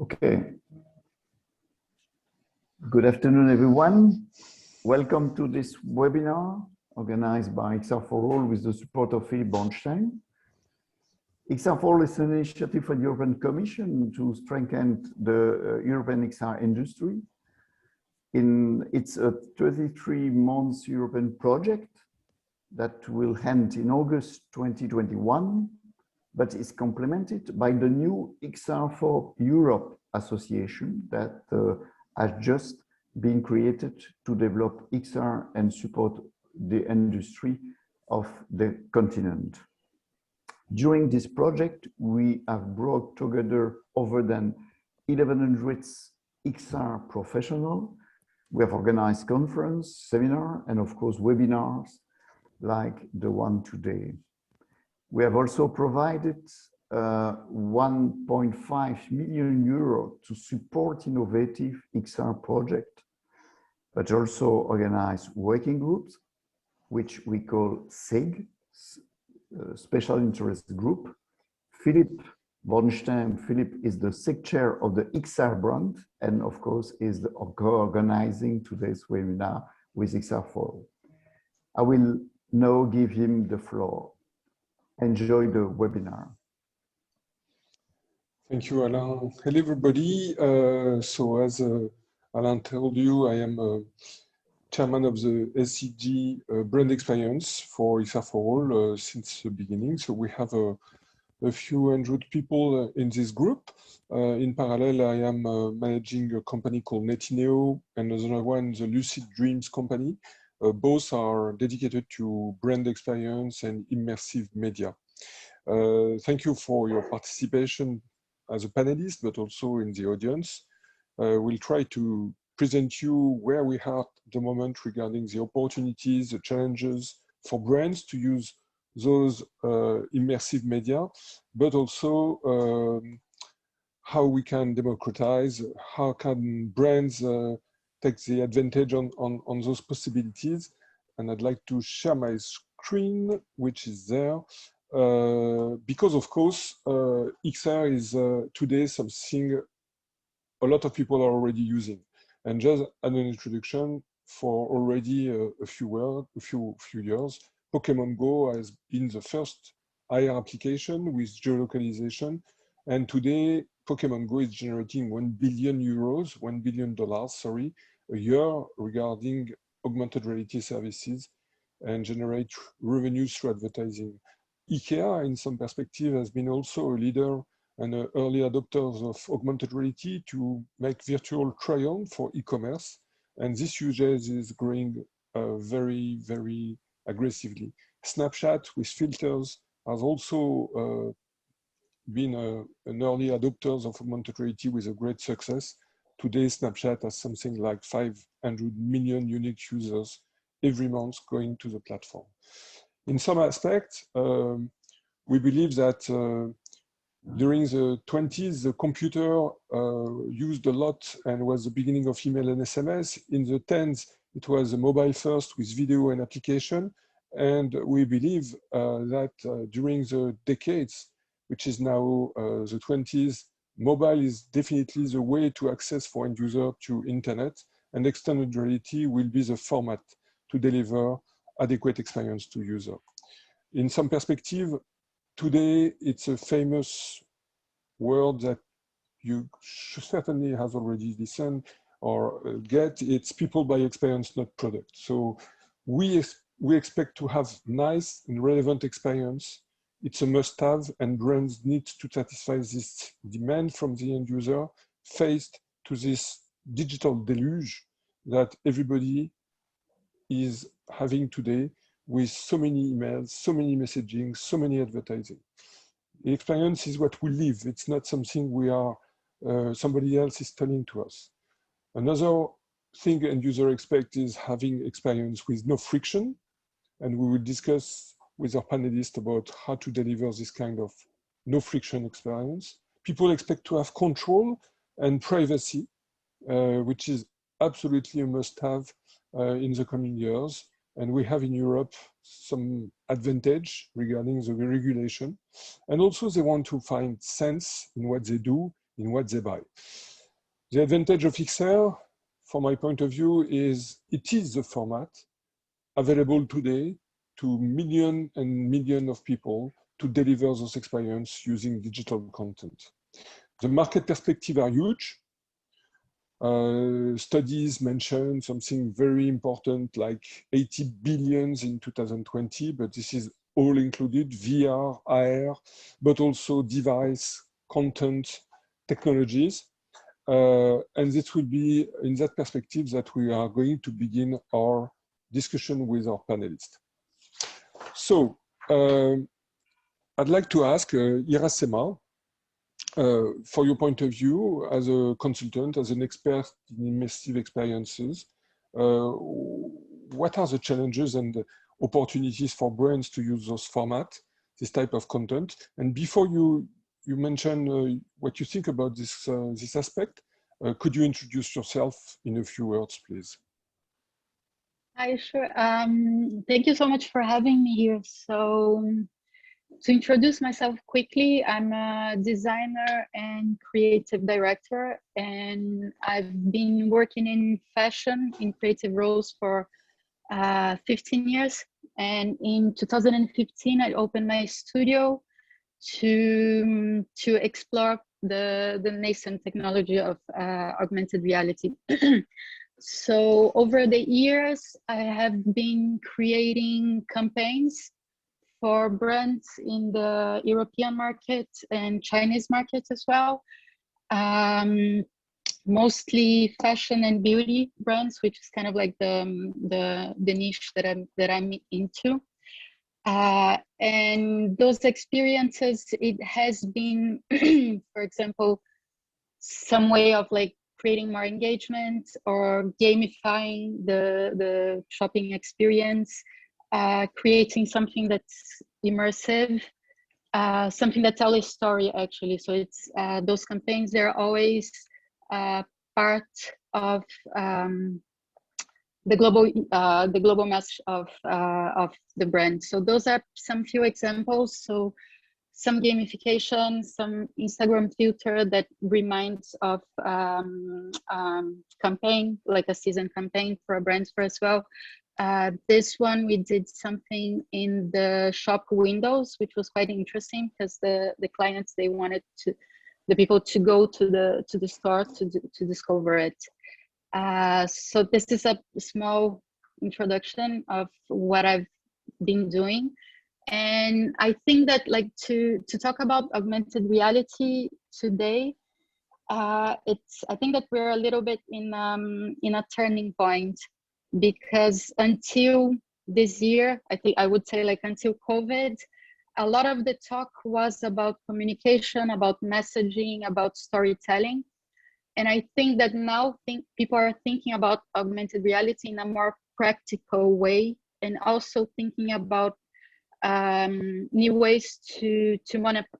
Okay. Good afternoon, everyone. Welcome to this webinar organized by XR4All with the support of Philippe Bornstein. XR4All is an initiative for the European Commission to strengthen the European XR industry. It's a 33 months European project that will end in August 2021, but is complemented by the new XR4 Europe Association that has just been created to develop XR and support the industry of the continent. During this project, we have brought together over than 1,100 XR professionals. We have organized conference, seminar, and of course, webinars like the one today. We have also provided 1.5 million euro to support innovative XR project, but also organize working groups, which we call SIG, Special Interest Group. Philippe Bornstein, Philippe is the SIG chair of the XR brand, and of course is co-organizing today's webinar with XR4. I will now give him the floor. Enjoy the webinar. Thank you, Alain. Hello, everybody. So as Alain told you, I am chairman of the SCG brand experience for XR4All since the beginning. So we have a few hundred people in this group. In parallel, I am managing a company called Netineo, and another one, the Lucid Dreams company. Both are dedicated to brand experience and immersive media. Thank you for your participation as a panelist, but also in the audience. We'll try to present you where we are at the moment regarding the opportunities, the challenges for brands to use those immersive media, but also how we can democratize, how can brands take the advantage on those possibilities. And I'd like to share my screen, which is there, because of course, XR is today something a lot of people are already using. And just as an introduction, for already a few years, Pokemon Go has been the first IR application with geolocalization. And today, Pokemon Go is generating €1 billion, sorry, a year regarding augmented reality services and generate revenues through advertising. IKEA, in some perspective, has been also a leader and early adopters of augmented reality to make virtual try-on for e-commerce. And this usage is growing very, very aggressively. Snapchat with filters has also been an early adopter of augmented reality with a great success. Today, Snapchat has something like 500 million unique users every month going to the platform. In some aspects, we believe that during the 20s, the computer used a lot and was the beginning of email and SMS. In the 10s, it was a mobile first with video and application. And we believe that during the decades, which is now the 20s, mobile is definitely the way to access for end user to internet, and extended reality will be the format to deliver adequate experience to user. In some perspective, today it's a famous word that you certainly have already listened or get. It's people buy experience, not product. So we expect to have nice and relevant experience. It's a must-have, and brands need to satisfy this demand from the end user faced to this digital deluge that everybody is having today with so many emails, so many messaging, so many advertising. The experience is what we live. It's not something we are, somebody else is telling to us. Another thing end user expect is having experience with no friction, and we will discuss with our panelists about how to deliver this kind of no friction experience. People expect to have control and privacy, which is absolutely a must-have in the coming years. And we have in Europe some advantage regarding the regulation. And also they want to find sense in what they do in what they buy. The advantage of XR, from my point of view, is it is the format available today to millions and millions of people to deliver those experiences using digital content. The market perspectives are huge. Studies mention something very important like 80 billions in 2020, but this is all included, VR, AR, but also device, content, technologies. And this will be in that perspective that we are going to begin our discussion with our panelists. So I'd like to ask Irasema, for your point of view as a consultant, as an expert in immersive experiences, what are the challenges and opportunities for brands to use those formats, this type of content? And before you mention what you think about this, this aspect, could you introduce yourself in a few words, please? Hi, sure. Thank you so much for having me here. So, to introduce myself quickly, I'm a designer and creative director, and I've been working in fashion in creative roles for 15 years. And in 2015, I opened my studio to explore the nascent technology of augmented reality. So over the years, I have been creating campaigns for brands in the European market and Chinese markets as well. Mostly fashion and beauty brands, which is kind of like the niche that I'm into. And those experiences, it has been, for example, some way of like creating more engagement or gamifying the shopping experience, creating something that's immersive, something that tells a story actually. So it's those campaigns, they're always part of the global message of the brand. So those are some few examples. So some gamification, some Instagram filter that reminds of campaign, like a season campaign for a brand for as well. This one, we did something in the shop windows, which was quite interesting because the clients, they wanted the people to go to the store to discover it. So this is a small introduction of what I've been doing. And I think that like to talk about augmented reality today, I think that we're a little bit in a turning point, because until this year, I would say like until COVID, a lot of the talk was about communication, about messaging, about storytelling. And I think that now people are thinking about augmented reality in a more practical way, and also thinking about new ways to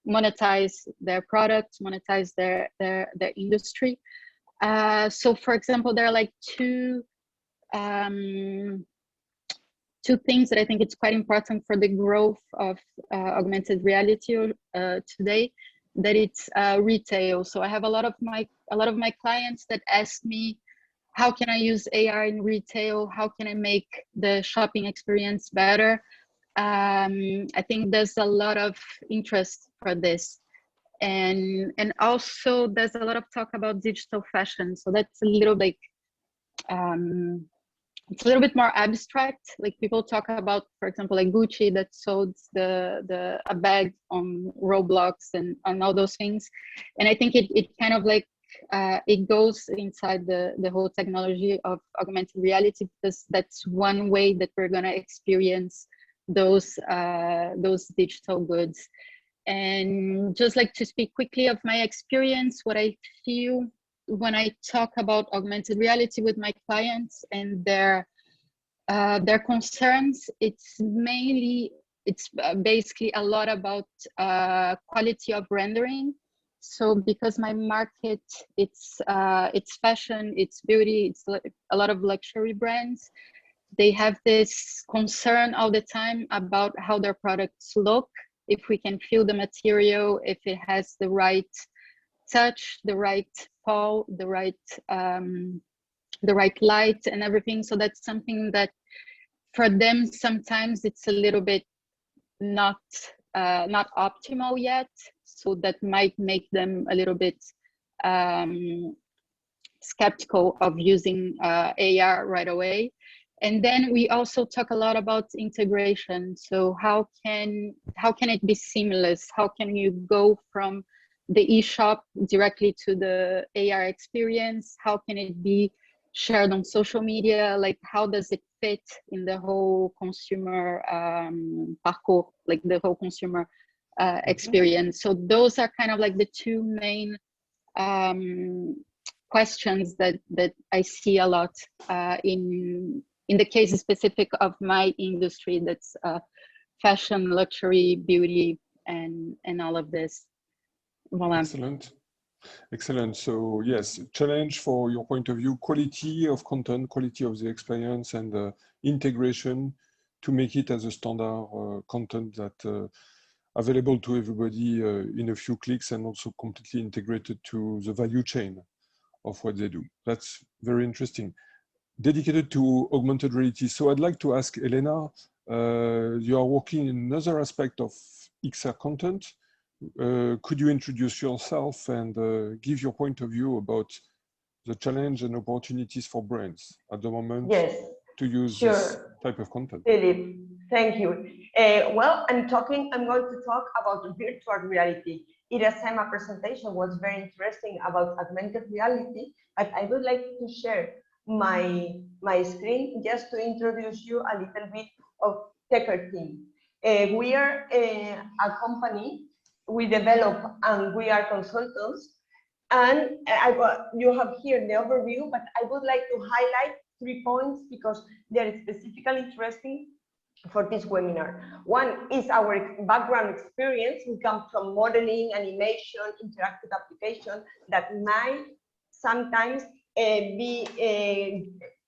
monetize their products, monetize their industry. So for example, there are like two things that I think it's quite important for the growth of augmented reality today, that it's retail. So I have a lot of my clients that ask me, how can I use AR in retail? How can I make the shopping experience better? I think there's a lot of interest for this. And also there's a lot of talk about digital fashion. So that's a little like, it's a little bit more abstract. Like people talk about, for example, like Gucci that sold a bag on Roblox and all those things. And I think it kind of like, it goes inside the whole technology of augmented reality, because that's one way that we're gonna experience those digital goods. And just like to speak quickly of my experience, what I feel when I talk about augmented reality with my clients and their concerns, it's basically a lot about quality of rendering. So because my market, it's fashion, it's beauty, it's a lot of luxury brands. They have this concern all the time about how their products look, if we can feel the material, if it has the right touch, the right fall, the right light and everything. So that's something that for them sometimes it's a little bit not optimal yet. So that might make them a little bit skeptical of using AR right away. And then we also talk a lot about integration. So how can it be seamless? How can you go from the eShop directly to the AR experience? How can it be shared on social media? Like, how does it fit in the whole consumer parcours, like the whole consumer experience? So those are kind of like the two main questions that I see a lot in the case specific of my industry, that's fashion, luxury, beauty, and all of this. Voilà. Excellent. Excellent. So yes, challenge for your point of view, quality of content, quality of the experience, and integration to make it as a standard content that available to everybody in a few clicks, and also completely integrated to the value chain of what they do. That's very interesting. Dedicated to augmented reality. So I'd like to ask Elena, you are working in another aspect of XR content. Could you introduce yourself and give your point of view about the challenge and opportunities for brands at the moment? Yes, to use sure. this type of content? Philip, thank you. Well, I'm going to talk about virtual reality. Irasema presentation was very interesting about augmented reality, but I would like to share my screen just to introduce you a little bit of Techer team. We are a company. We develop and we are consultants. And you have here the overview, but I would like to highlight 3 points because they are specifically interesting for this webinar. One is our background experience. We come from modeling, animation, interactive application that might sometimes be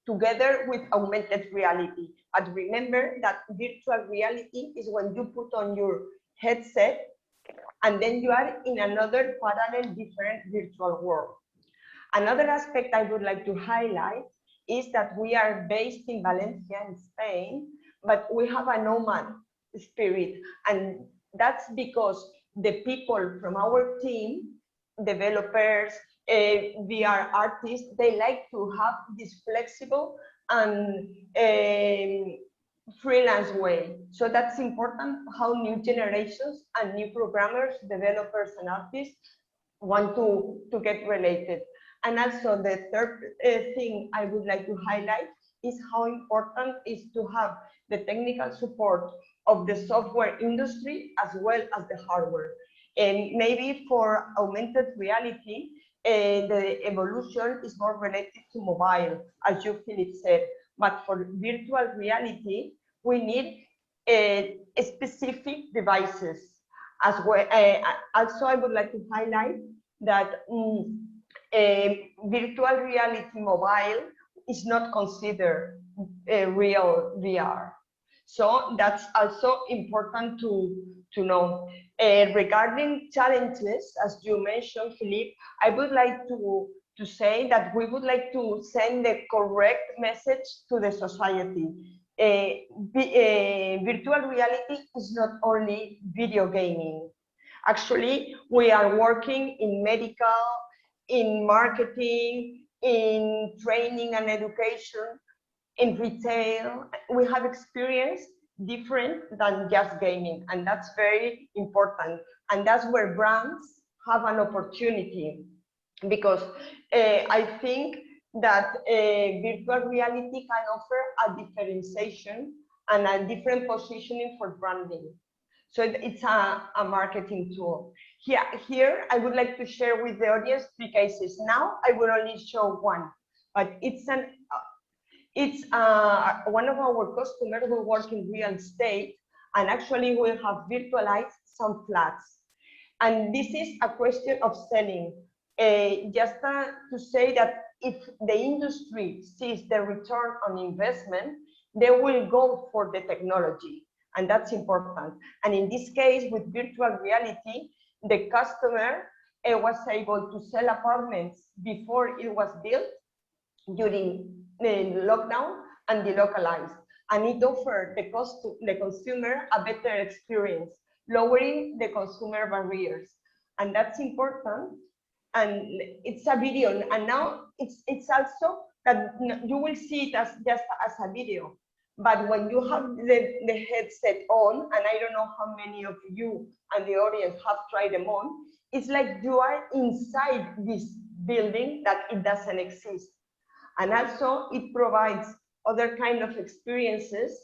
together with augmented reality. But remember that virtual reality is when you put on your headset and then you are in another parallel, different virtual world. Another aspect I would like to highlight is that we are based in Valencia, in Spain, but we have a nomad spirit. And that's because the people from our team, developers, VR artists, they like to have this flexible and freelance way. So that's important how new generations and new programmers, developers, and artists want to get related. And also the third thing I would like to highlight is how important is to have the technical support of the software industry as well as the hardware. And maybe for augmented reality, the evolution is more related to mobile, as you, Philip, said. But for virtual reality, we need specific devices as well. Also, I would like to highlight that virtual reality mobile is not considered a real VR. So that's also important to know. Regarding challenges, as you mentioned, Philippe, I would like to say that we would like to send the correct message to the society. Virtual reality is not only video gaming. Actually, we are working in medical, in marketing, in training and education, in retail. We have experience different than just gaming, and that's very important. And that's where brands have an opportunity, because I think that virtual reality can offer a differentiation and a different positioning for branding. So it's a marketing tool. Here, I would like to share with the audience 3 cases. Now, I will only show one, but it's one of our customers who work in real estate, and actually we have virtualized some flats. And this is a question of selling. Just to say that if the industry sees the return on investment, they will go for the technology. And that's important. And in this case, with virtual reality, the customer was able to sell apartments before it was built, during the lockdown, and delocalized. And it offered the consumer a better experience, lowering the consumer barriers. And that's important. And it's a video. And now it's also that you will see it as just as a video. But when you have the headset on, and I don't know how many of you and the audience have tried them on, it's like you are inside this building that it doesn't exist. And also it provides other kind of experiences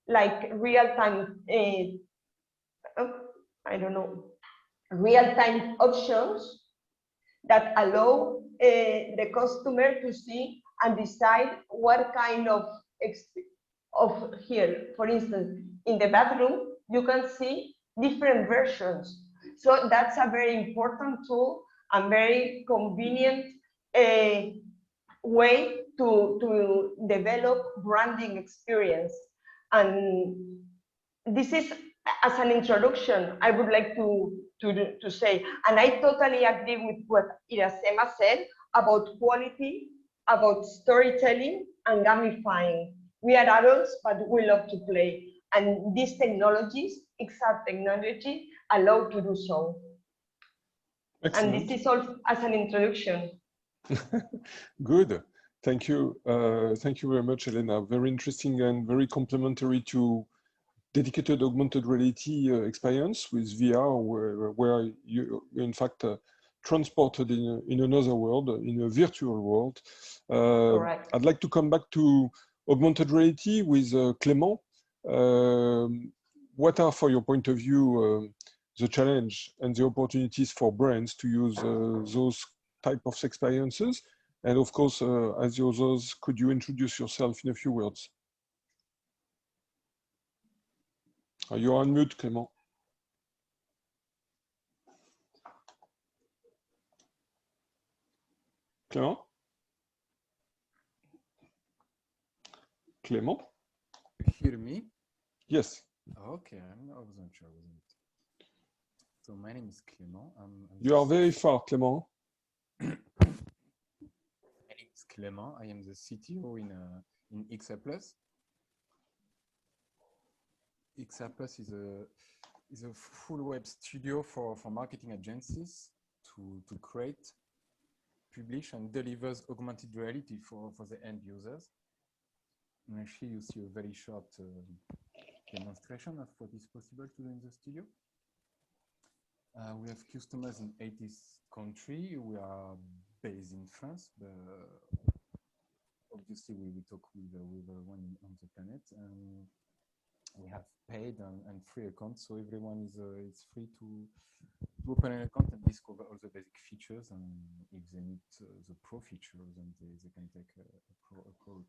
like real-time, real-time options that allow the customer to see and decide what kind of here, for instance, in the bathroom, you can see different versions. So that's a very important tool and very convenient way to develop branding experience. And this is, as an introduction, I would like to say, and I totally agree with what Iracema said about quality, about storytelling and gamifying. We are adults, but we love to play. And these technologies, XR technology, allow to do so. Excellent. And this is all as an introduction. Good. Thank you. Thank you very much, Elena. Very interesting and very complementary to dedicated augmented reality experience with VR, where you in fact transported in another world, in a virtual world. I'd like to come back to augmented reality with Clément. What are, for your point of view, the challenge and the opportunities for brands to use those type of experiences? And of course, as the others, could you introduce yourself in a few words? You're on mute, Clément. Clément? Clément? You hear me? Yes. Okay, I wasn't sure. So my name is Clément. You are very far, Clément. My name is Clément. I am the CTO in XR Plus. XR Plus is a full web studio for marketing agencies to create, publish, and delivers augmented reality for the end users. And actually, you see a very short demonstration of what is possible to do in the studio. We have customers in 80 countries. We are based in France, but obviously we talk with everyone on the planet. We have paid and free accounts, so everyone is free to open an account and discover all the basic features. And if they need the pro features, then they can take a pro account.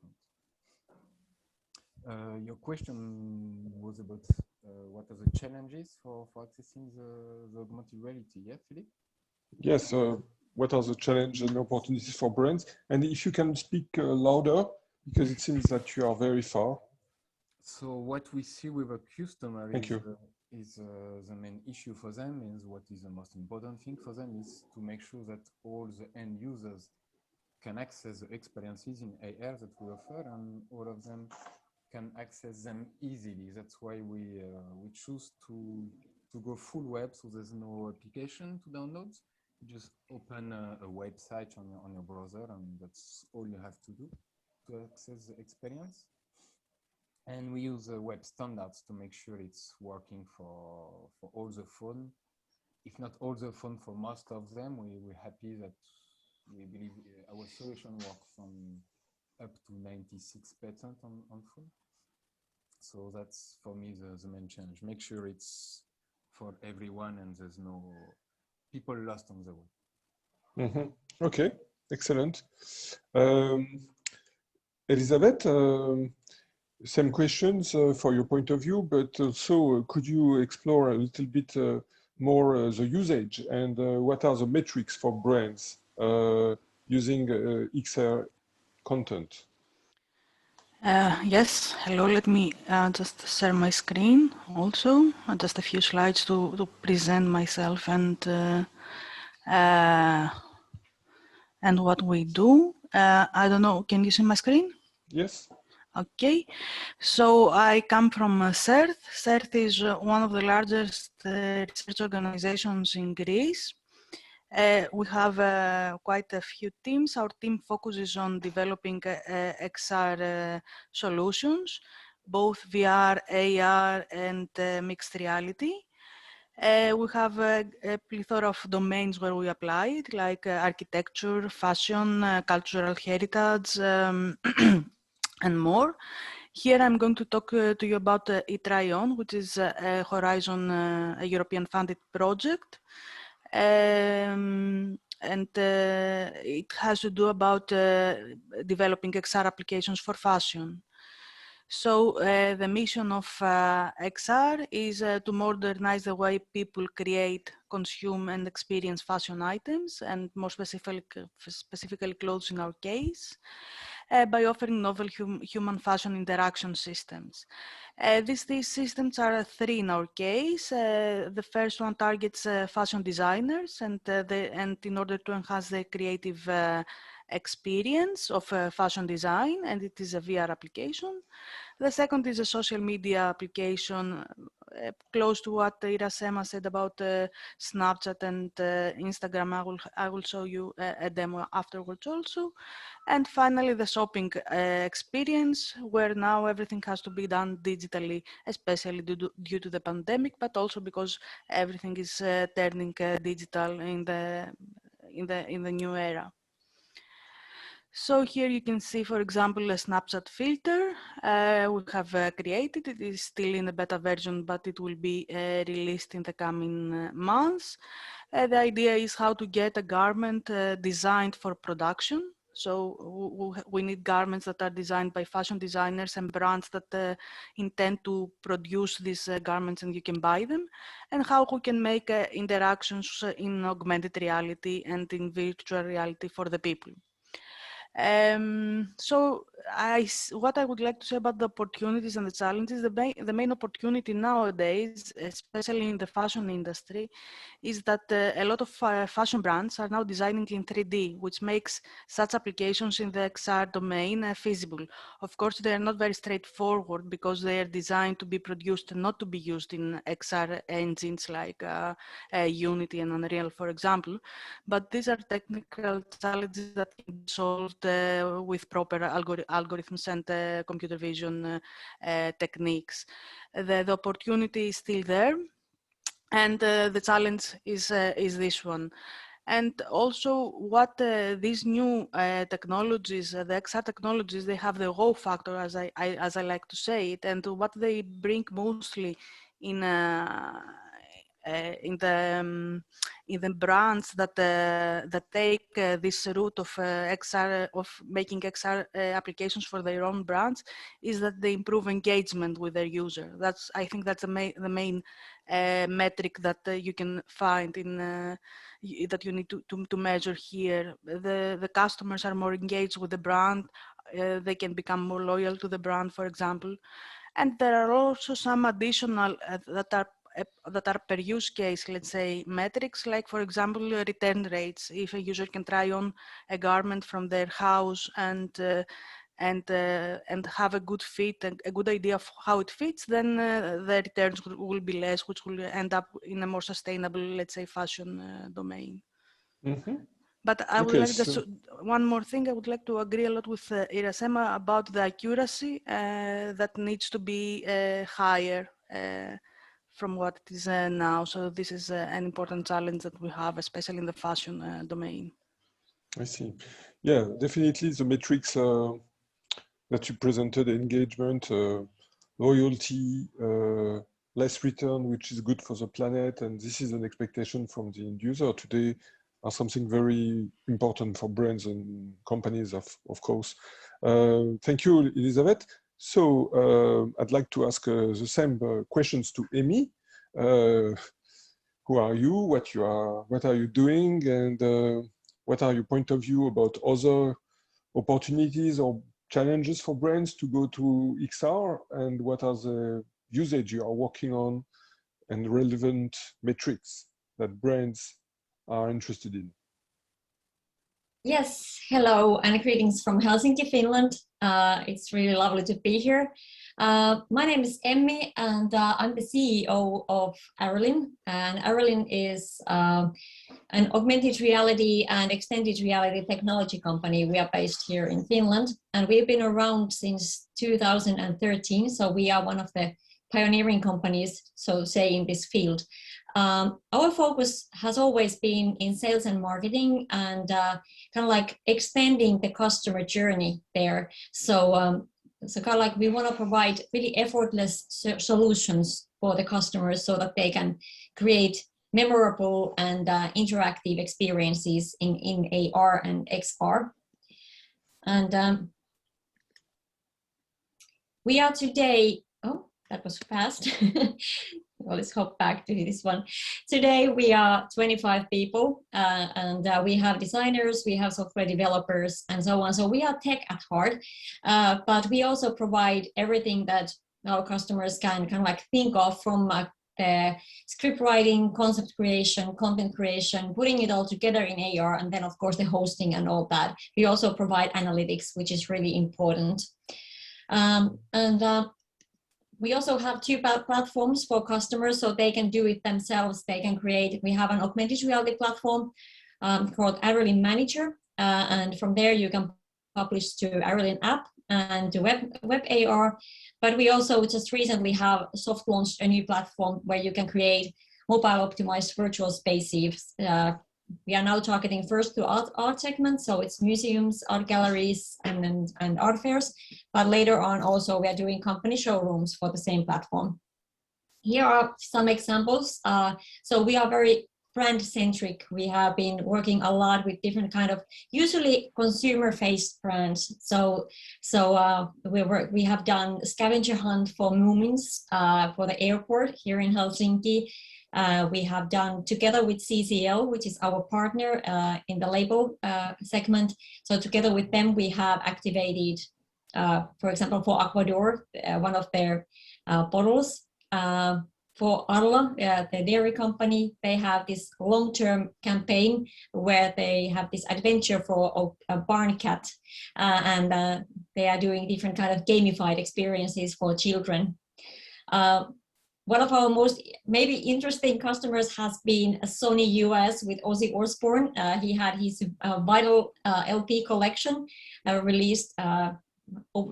Your question was about what are the challenges for accessing the augmented reality, yeah, Philippe? Yes, what are the challenges and opportunities for brands? And if you can speak louder, because it seems that you are very far. So what we see with a customer is the main issue for them, is what is the most important thing for them is to make sure that all the end users can access the experiences in AR that we offer, and all of them can access them easily. That's why we choose to go full web, so there's no application to download. You just open a website on your browser, and that's all you have to do to access the experience. And we use web standards to make sure it's working for all the phone. If not all the phone, for most of them, we're happy that we believe our solution works on up to 96% on phone. So that's, for me, the main challenge. Make sure it's for everyone and there's no people lost on the web. Mm-hmm. Okay, excellent. Elizabeth, same questions for your point of view, but also could you explore a little bit more the usage and what are the metrics for brands using XR content? Yes, hello, let me just share my screen also, just a few slides to present myself and and what we do. I don't know, can you see my screen? Yes. Okay, so I come from CERT. CERT is one of the largest research organizations in Greece. We have quite a few teams. Our team focuses on developing XR solutions, both VR, AR, and mixed reality. We have a plethora of domains where we apply it, like architecture, fashion, cultural heritage, and more. Here I'm going to talk to you about eTry-On, which is a Horizon a European funded project. And it has to do about developing XR applications for fashion. So the mission of XR is to modernize the way people create, consume, and experience fashion items, and more specifically clothes in our case, by offering novel human fashion interaction systems. These systems are three in our case. The first one targets fashion designers, and in order to enhance the creative experience of fashion design, and it is a VR application. The second is a social media application, close to what Irasema said about Snapchat and Instagram. I will show you a demo afterwards also. And finally, the shopping experience, where now everything has to be done digitally, especially due to the pandemic, but also because everything is turning digital in the new era. So here you can see, for example, a Snapchat filter we have created. It is still in the beta version, but it will be released in the coming months. The idea is how to get a garment designed for production. So we need garments that are designed by fashion designers and brands that intend to produce these garments, and you can buy them, and how we can make interactions in augmented reality and in virtual reality for the people. So what I would like to say about the opportunities and the challenges, the main opportunity nowadays, especially in the fashion industry, is that a lot of fashion brands are now designing in 3D, which makes such applications in the XR domain feasible. Of course, they are not very straightforward because they are designed to be produced and not to be used in XR engines like Unity and Unreal, for example. But these are technical challenges that can be solved with proper algorithms and computer vision techniques. The opportunity is still there, and the challenge is this one. And also what these new technologies, the XR technologies, they have the wow factor, as I like to say it, and what they bring mostly in the brands that take this route of XR, of making XR applications for their own brands, is that they improve engagement with their user. I think that's the main metric that you can find in that you need to measure here. The customers are more engaged with the brand. They can become more loyal to the brand, for example. And there are also some additional that are per use case, let's say, metrics, like, for example, return rates. If a user can try on a garment from their house and have a good fit and a good idea of how it fits, then the returns will be less, which will end up in a more sustainable, let's say, fashion domain. Mm-hmm. But I would like just one more thing. I would like to agree a lot with Irasema about the accuracy that needs to be higher from what it is now. So this is an important challenge that we have, especially in the fashion domain. I see. Yeah, definitely the metrics that you presented, engagement, loyalty, less return, which is good for the planet, and this is an expectation from the end user today, are something very important for brands and companies, of course. Thank you, Elizabeth. So I'd like to ask the same questions to Amy. Who are you? What are you doing? And what are your point of view about other opportunities or challenges for brands to go to XR? And what are the usage you are working on and relevant metrics that brands are interested in. Yes, hello and greetings from Helsinki, Finland. It's really lovely to be here. My name is Emmi and I'm the CEO of Arelin. And Arelin is an augmented reality and extended reality technology company. We are based here in Finland and we've been around since 2013. So we are one of the pioneering companies, so say, in this field. Our focus has always been in sales and marketing and kind of like extending the customer journey there. So kind of like we want to provide really effortless solutions for the customers so that they can create memorable and interactive experiences in AR and XR. And we are today, oh, that was fast. Well, let's hop back to this one. Today we are 25 people and we have designers, we have software developers and so on. So we are tech at heart, but we also provide everything that our customers can kind of like think of, from script writing, concept creation, content creation, putting it all together in AR, and then of course the hosting and all that. We also provide analytics, which is really important. We also have two platforms for customers, so they can do it themselves. They can create, we have an augmented reality platform called Arelin Manager, and from there you can publish to Arelin app and to web AR. But we also just recently have soft launched a new platform where you can create mobile optimized virtual spaces. We are now targeting first to art segments, so it's museums, art galleries, and art fairs. But later on also we are doing company showrooms for the same platform. Here are some examples. So we are very brand-centric. We have been working a lot with different kind of, usually consumer-faced brands. So we have done scavenger hunt for Moomins for the airport here in Helsinki. We have done together with CCL, which is our partner in the label segment. So together with them, we have activated, for example, for Ecuador, one of their bottles. For Arla, the dairy company, they have this long-term campaign where they have this adventure for a barn cat, and they are doing different kind of gamified experiences for children. One of our most maybe interesting customers has been Sony US with Ozzy Osbourne. He had his Vital LP collection released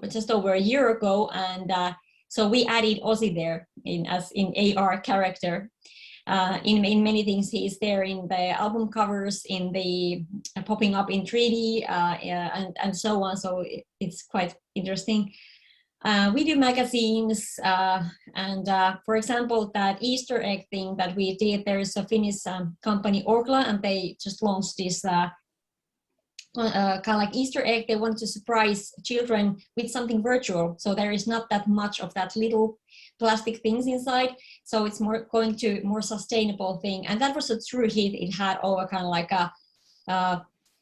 just over a year ago, and so we added Ozzy there as in AR character. In many things, he is there in the album covers, in the popping up in 3D, and so on. So it's quite interesting. We do magazines, and for example, that Easter egg thing that we did, there is a Finnish company, Orkla, and they just launched this kind of like Easter egg. They want to surprise children with something virtual. So there is not that much of that little plastic things inside. So it's more going to more sustainable thing. And that was a true hit. It had over kind of like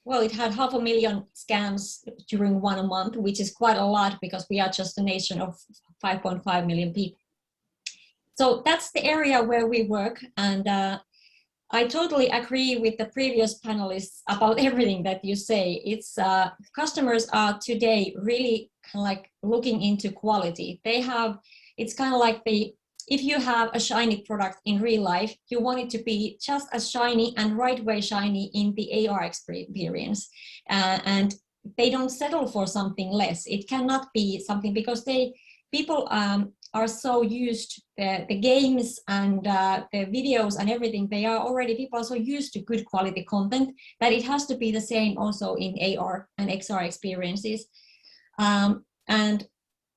well, it had 500,000 scans during 1 month, which is quite a lot because we are just a nation of 5.5 million people. So that's the area where we work. And I totally agree with the previous panelists about everything that you say. It's customers are today really kind of like looking into quality. They have, it's kind of like if you have a shiny product in real life, you want it to be just as shiny and right way shiny in the AR experience. And they don't settle for something less. It cannot be something because people are so used the games and the videos and everything. People are so used to good quality content that it has to be the same also in AR and XR experiences. And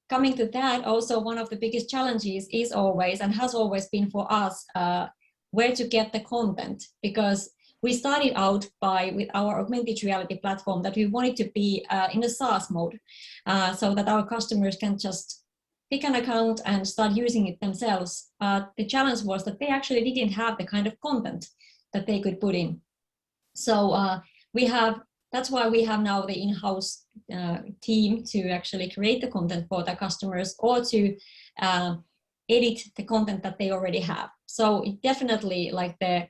coming to that, also one of the biggest challenges is always and has always been for us where to get the content, because we started out with our augmented reality platform that we wanted to be in a SaaS mode so that our customers can just pick an account and start using it themselves. The challenge was that they actually didn't have the kind of content that they could put in. So that's why we have now the in-house team to actually create the content for the customers or to edit the content that they already have. So it definitely, like the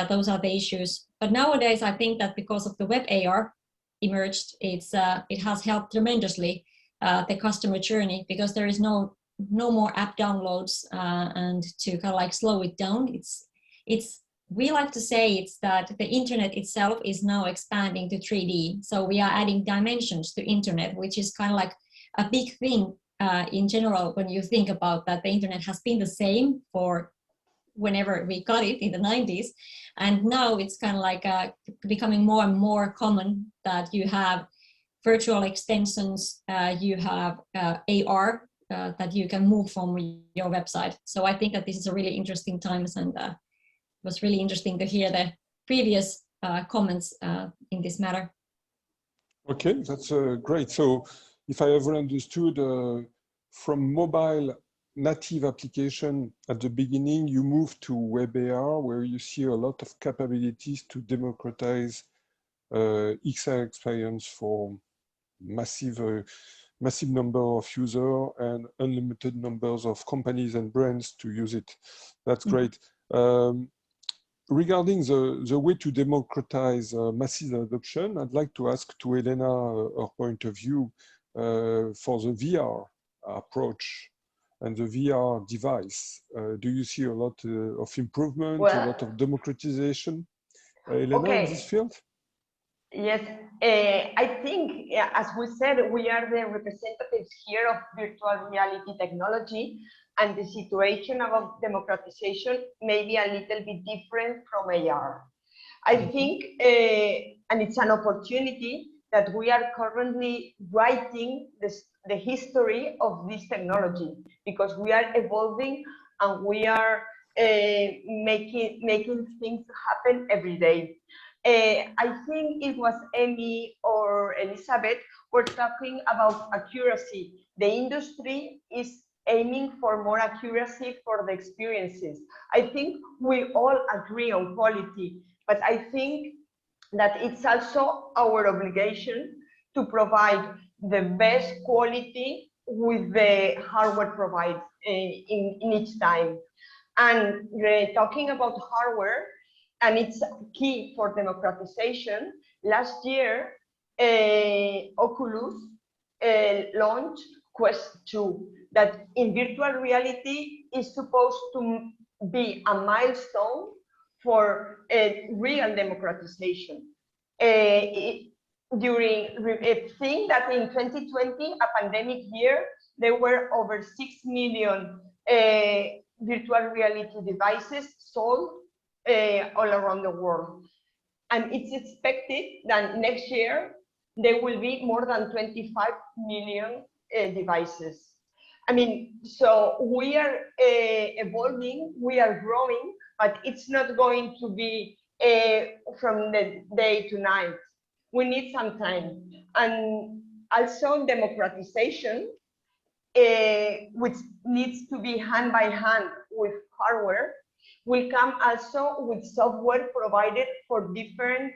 Those are the issues. But nowadays, I think that because of the web AR emerged, it has helped tremendously the customer journey, because there is no more app downloads, and to kind of like slow it down. We like to say it's that the internet itself is now expanding to 3D. So we are adding dimensions to internet, which is kind of like a big thing in general when you think about that. The internet has been the same for whenever we got it in the 90s. And now it's kind of like becoming more and more common that you have virtual extensions, you have AR that you can move from your website. So I think that this is a really interesting times, and it was really interesting to hear the previous comments in this matter. Okay, that's great. So if I ever understood, from mobile native application at the beginning, you move to web AR, where you see a lot of capabilities to democratize XR experience for massive number of users and unlimited numbers of companies and brands to use it. That's great. Regarding the way to democratize massive adoption, I'd like to ask to Elena her point of view for the VR approach and the VR device. Do you see a lot of improvement, a lot of democratization, Elena, in this field? Yes, I think, as we said, we are the representatives here of virtual reality technology, and the situation about democratization may be a little bit different from AR. I think, and it's an opportunity that we are currently writing the history of this technology, because we are evolving and we are making things happen every day. I think it was Amy or Elizabeth were talking about accuracy. The industry is aiming for more accuracy for the experiences. I think we all agree on quality, but I think that it's also our obligation to provide the best quality with the hardware provided in each time. And talking about hardware, and it's key for democratization, last year, Oculus launched Quest 2, that in virtual reality is supposed to be a milestone for real democratization. During a thing that in 2020, a pandemic year, there were over 6 million virtual reality devices sold all around the world. And it's expected that next year, there will be more than 25 million devices. I mean, so we are evolving, we are growing, but it's not going to be from the day to night. We need some time. And also democratization, which needs to be hand by hand with hardware, will come also with software provided for different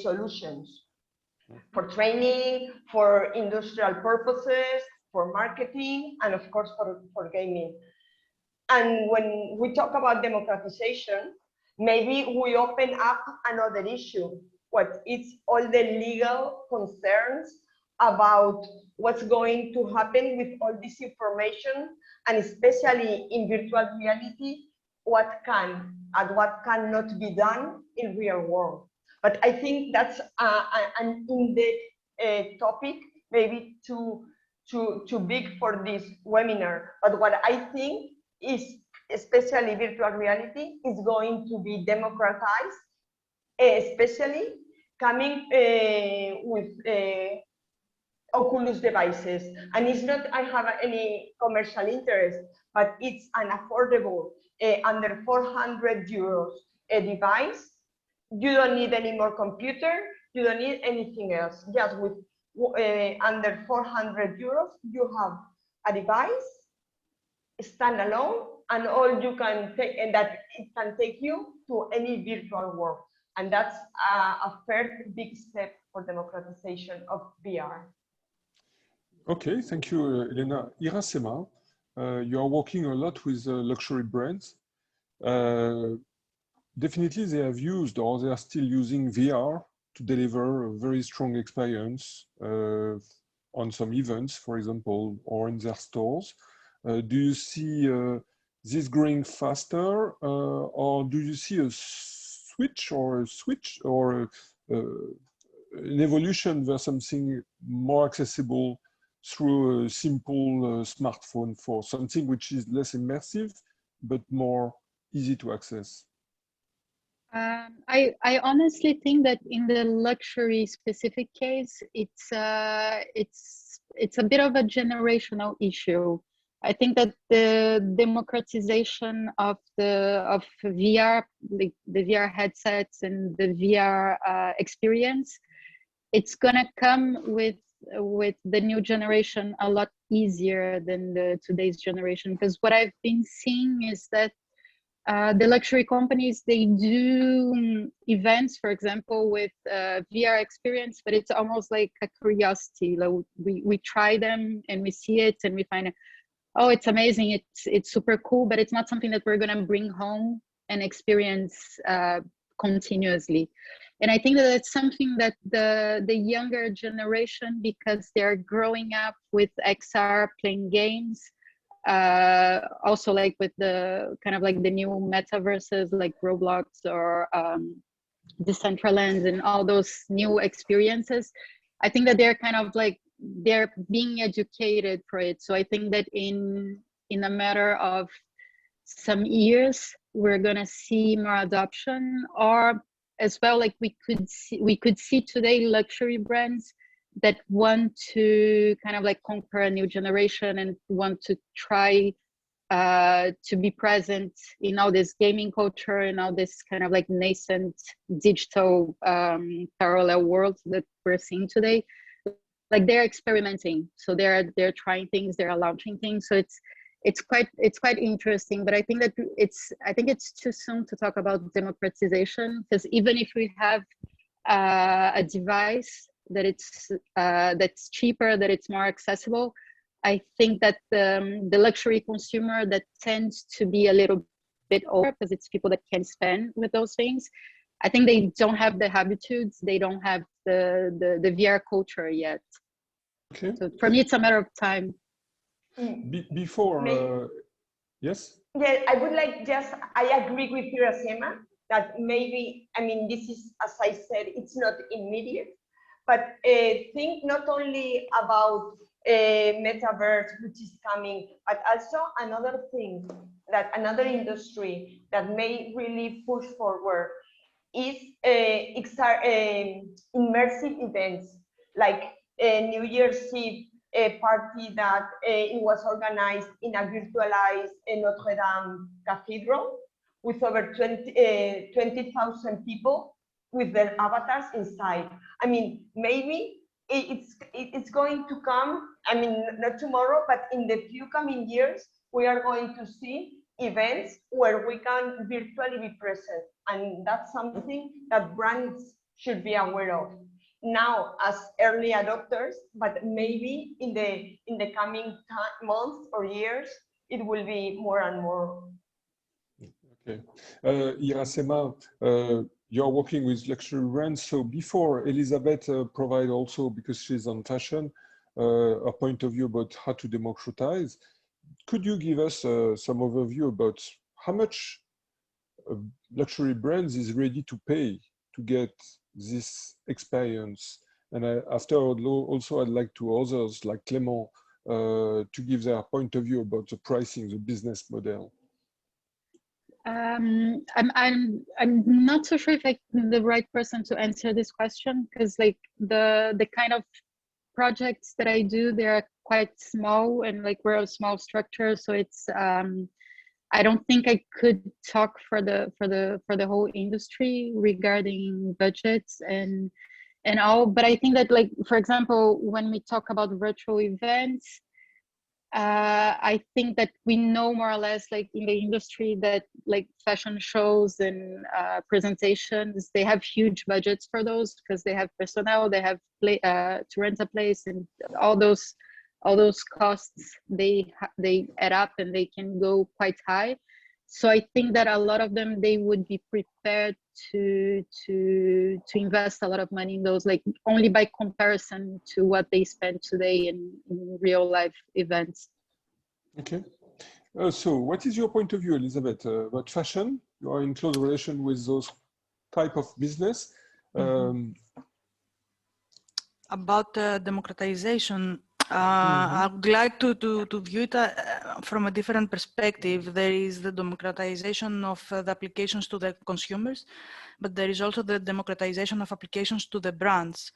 solutions, for training, for industrial purposes, for marketing, and of course for gaming. And when we talk about democratization, maybe we open up another issue, what is all the legal concerns about what's going to happen with all this information, and especially in virtual reality, what can and what cannot be done in real world. But I think that's an in-depth topic, maybe too big for this webinar. But what I think is, especially virtual reality, is going to be democratized, especially coming with Oculus devices. And it's not I have any commercial interest, but it's an affordable, under 400 euros a device. You don't need any more computer, you don't need anything else. Just with under 400 euros, you have a device, standalone, and all you can take, and that it can take you to any virtual world. And that's a first big step for democratization of VR. Okay, thank you, Elena. Irasema, you are working a lot with luxury brands. definitely they have used or they are still using VR to deliver a very strong experience on some events, for example, or in their stores. Do you see this growing faster, or do you see a switch or an evolution where something more accessible through a simple smartphone for something which is less immersive but more easy to access? I honestly think that in the luxury specific case, it's a bit of a generational issue. I think that the democratization of VR, the VR headsets and the VR experience, it's gonna come with the new generation a lot easier than the today's generation. Because what I've been seeing is that the luxury companies, they do events, for example, with VR experience, but it's almost like a curiosity. Like we try them and we see it and we find, oh, it's amazing, it's super cool, but it's not something that we're gonna bring home and experience continuously. And I think that it's something that the younger generation, because they're growing up with XR, playing games, also like with the kind of like the new metaverses like Roblox or Decentraland and all those new experiences, I think that they're kind of like, they're being educated for it. So I think that in a matter of some years, we're gonna see more adoption, or as well, like we could see today luxury brands that want to kind of like conquer a new generation and want to try to be present in all this gaming culture and all this kind of like nascent digital parallel world that we're seeing today. Like they're experimenting, so they're trying things, they're launching things. So it's quite interesting. But I think that it's too soon to talk about democratization, because even if we have a device that that's cheaper, that it's more accessible, I think that the luxury consumer that tends to be a little bit older, because it's people that can spend with those things, I think they don't have the habitudes, they don't have the VR culture yet. Okay. So for me, it's a matter of time. Yes? Yeah, I would like I agree with Iracema that maybe, I mean, this is, as I said, it's not immediate, but think not only about metaverse, which is coming, but also another thing, that another industry that may really push forward is immersive events, like New Year's Eve party that it was organized in a virtualized Notre Dame Cathedral with over 20,000 people with their avatars inside. I mean, maybe it's going to come, I mean, not tomorrow, but in the few coming years, we are going to see events where we can virtually be present. And that's something that brands should be aware of now as early adopters, but maybe in the coming months or years, it will be more and more. Okay. Iracema, you're working with luxury brands. So before Elizabeth provide also, because she's on fashion, a point of view about how to democratize, could you give us some overview about how much luxury brands is ready to pay to get this experience? And after also I'd like to others like Clément to give their point of view about the pricing, the business model. I'm not so sure if I'm the right person to answer this question, because like the kind of projects that I do, they're quite small, and like we're a small structure, so it's I don't think I could talk for the whole industry regarding budgets and all. But I think that, like, for example, when we talk about virtual events, I think that we know more or less, like in the industry, that like fashion shows and presentations, they have huge budgets for those, because they have personnel, they have to rent a place, and all those costs, they add up and they can go quite high. So I think that a lot of them, they would be prepared to invest a lot of money in those, like only by comparison to what they spend today in real life events. Okay. So what is your point of view, Elizabeth, about fashion? You are in close relation with those type of business. About democratization, I would like to view it from a different perspective. There is the democratization of the applications to the consumers, but there is also the democratization of applications to the brands.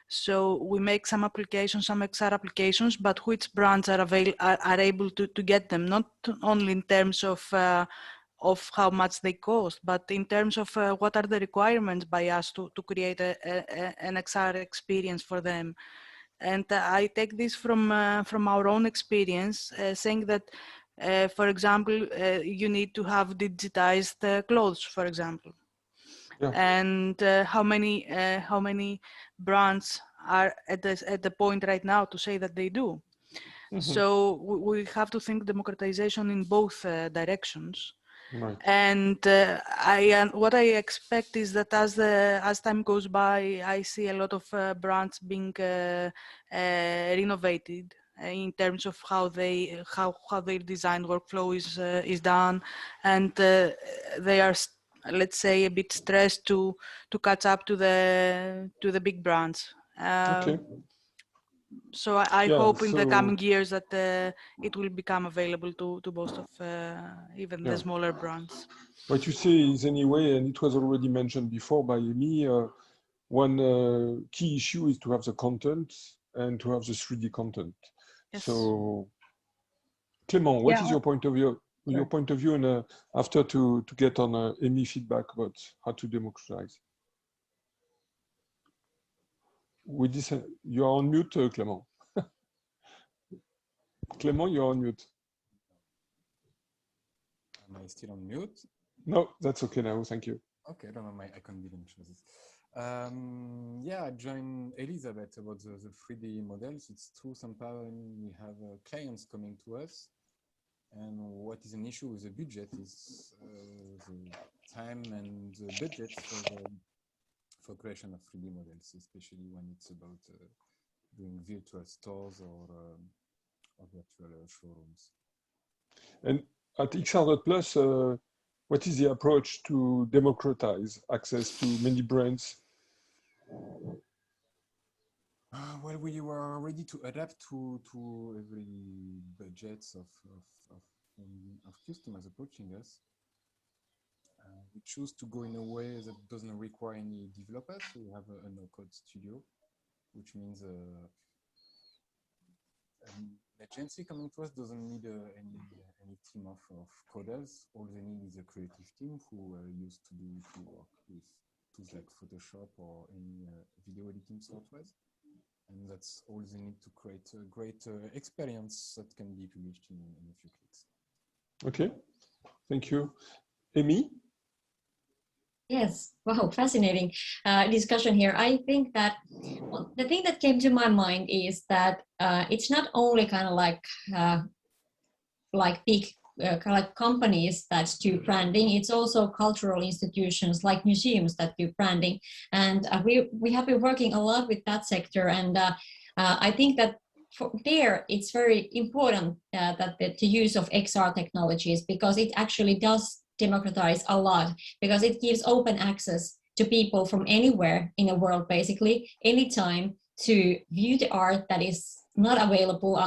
So we make some applications, some XR applications, but which brands are able to get them, not only in terms of how much they cost, but in terms of what are the requirements by us to create an XR experience for them. And I take this from our own experience, saying that, for example, you need to have digitized clothes, for example. Yeah. And how many brands are at the point right now to say that they do? So we have to think democratization in both directions. Right. And what I expect is that as time goes by, I see a lot of brands being renovated in terms of how their design workflow is done, and they are, let's say, a bit stressed to catch up to the big brands. Okay. So I hope in the coming years that it will become available to most of even the smaller brands. What you say is anyway, and it was already mentioned before by me, one key issue is to have the content and to have the 3D content. Yes. So, Clément, what is your point of view? Your point of view, and after to get on Amy feedback about how to democratize. With this, you are on mute, Clément. Clément, you're on mute. Am I still on mute? No, that's okay now. Thank you. Okay, I don't know, my icon didn't show this. Yeah, I joined Elizabeth about the 3D models. It's true, sometimes we have clients coming to us, and what is an issue with the budget is the time and the budget for creation of 3D models, especially when it's about doing virtual stores or virtual showrooms. And at XR.Plus, what is the approach to democratize access to many brands? Well, we were ready to adapt to every budgets of customers approaching us. We choose to go in a way that doesn't require any developers. So we have a no-code studio, which means an agency coming to us doesn't need any team of coders. All they need is a creative team who are used to work with tools like Photoshop or any video editing software. And that's all they need to create a great experience that can be published in a few clicks. Okay, thank you. Amy? Yes, wow, fascinating discussion here. I think that the thing that came to my mind is that it's not only kind of like big kind of like companies that do branding, it's also cultural institutions like museums that do branding. And we have been working a lot with that sector. And I think that there it's very important that the use of XR technologies, because it actually does democratize a lot, because it gives open access to people from anywhere in the world, basically anytime, to view the art that is not available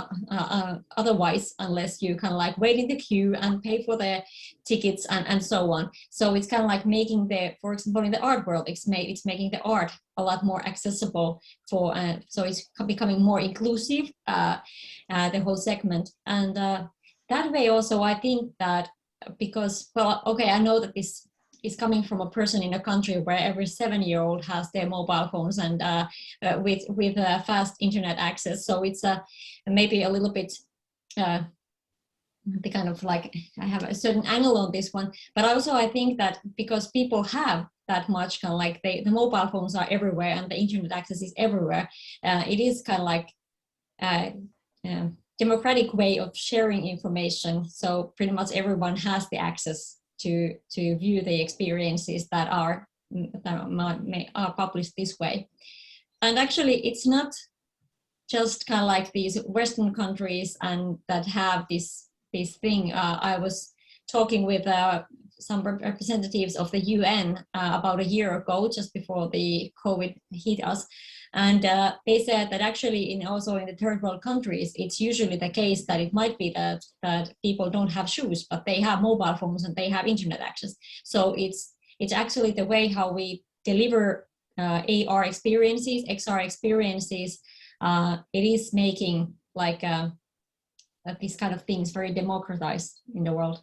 otherwise, unless you kind of like wait in the queue and pay for the tickets and so on. So it's kind of like making for example, in the art world, it's making the art a lot more accessible for, so it's becoming more inclusive, the whole segment. And that way also, I think that because, well, okay, I know that this is coming from a person in a country where every 7-year-old has their mobile phones and with fast internet access. So it's maybe a little bit the kind of like, I have a certain angle on this one, but also I think that because people have that much kind of like the mobile phones are everywhere and the internet access is everywhere, it is kind of like democratic way of sharing information. So pretty much everyone has the access to view the experiences that are published this way. And actually, it's not just kind of like these Western countries and that have this thing. I was talking with some representatives of the UN about a year ago, just before the COVID hit us. And they said that actually also in the third world countries, it's usually the case that it might be that people don't have shoes, but they have mobile phones and they have internet access. So it's actually the way how we deliver AR experiences, XR experiences. It is making like these kind of things very democratized in the world.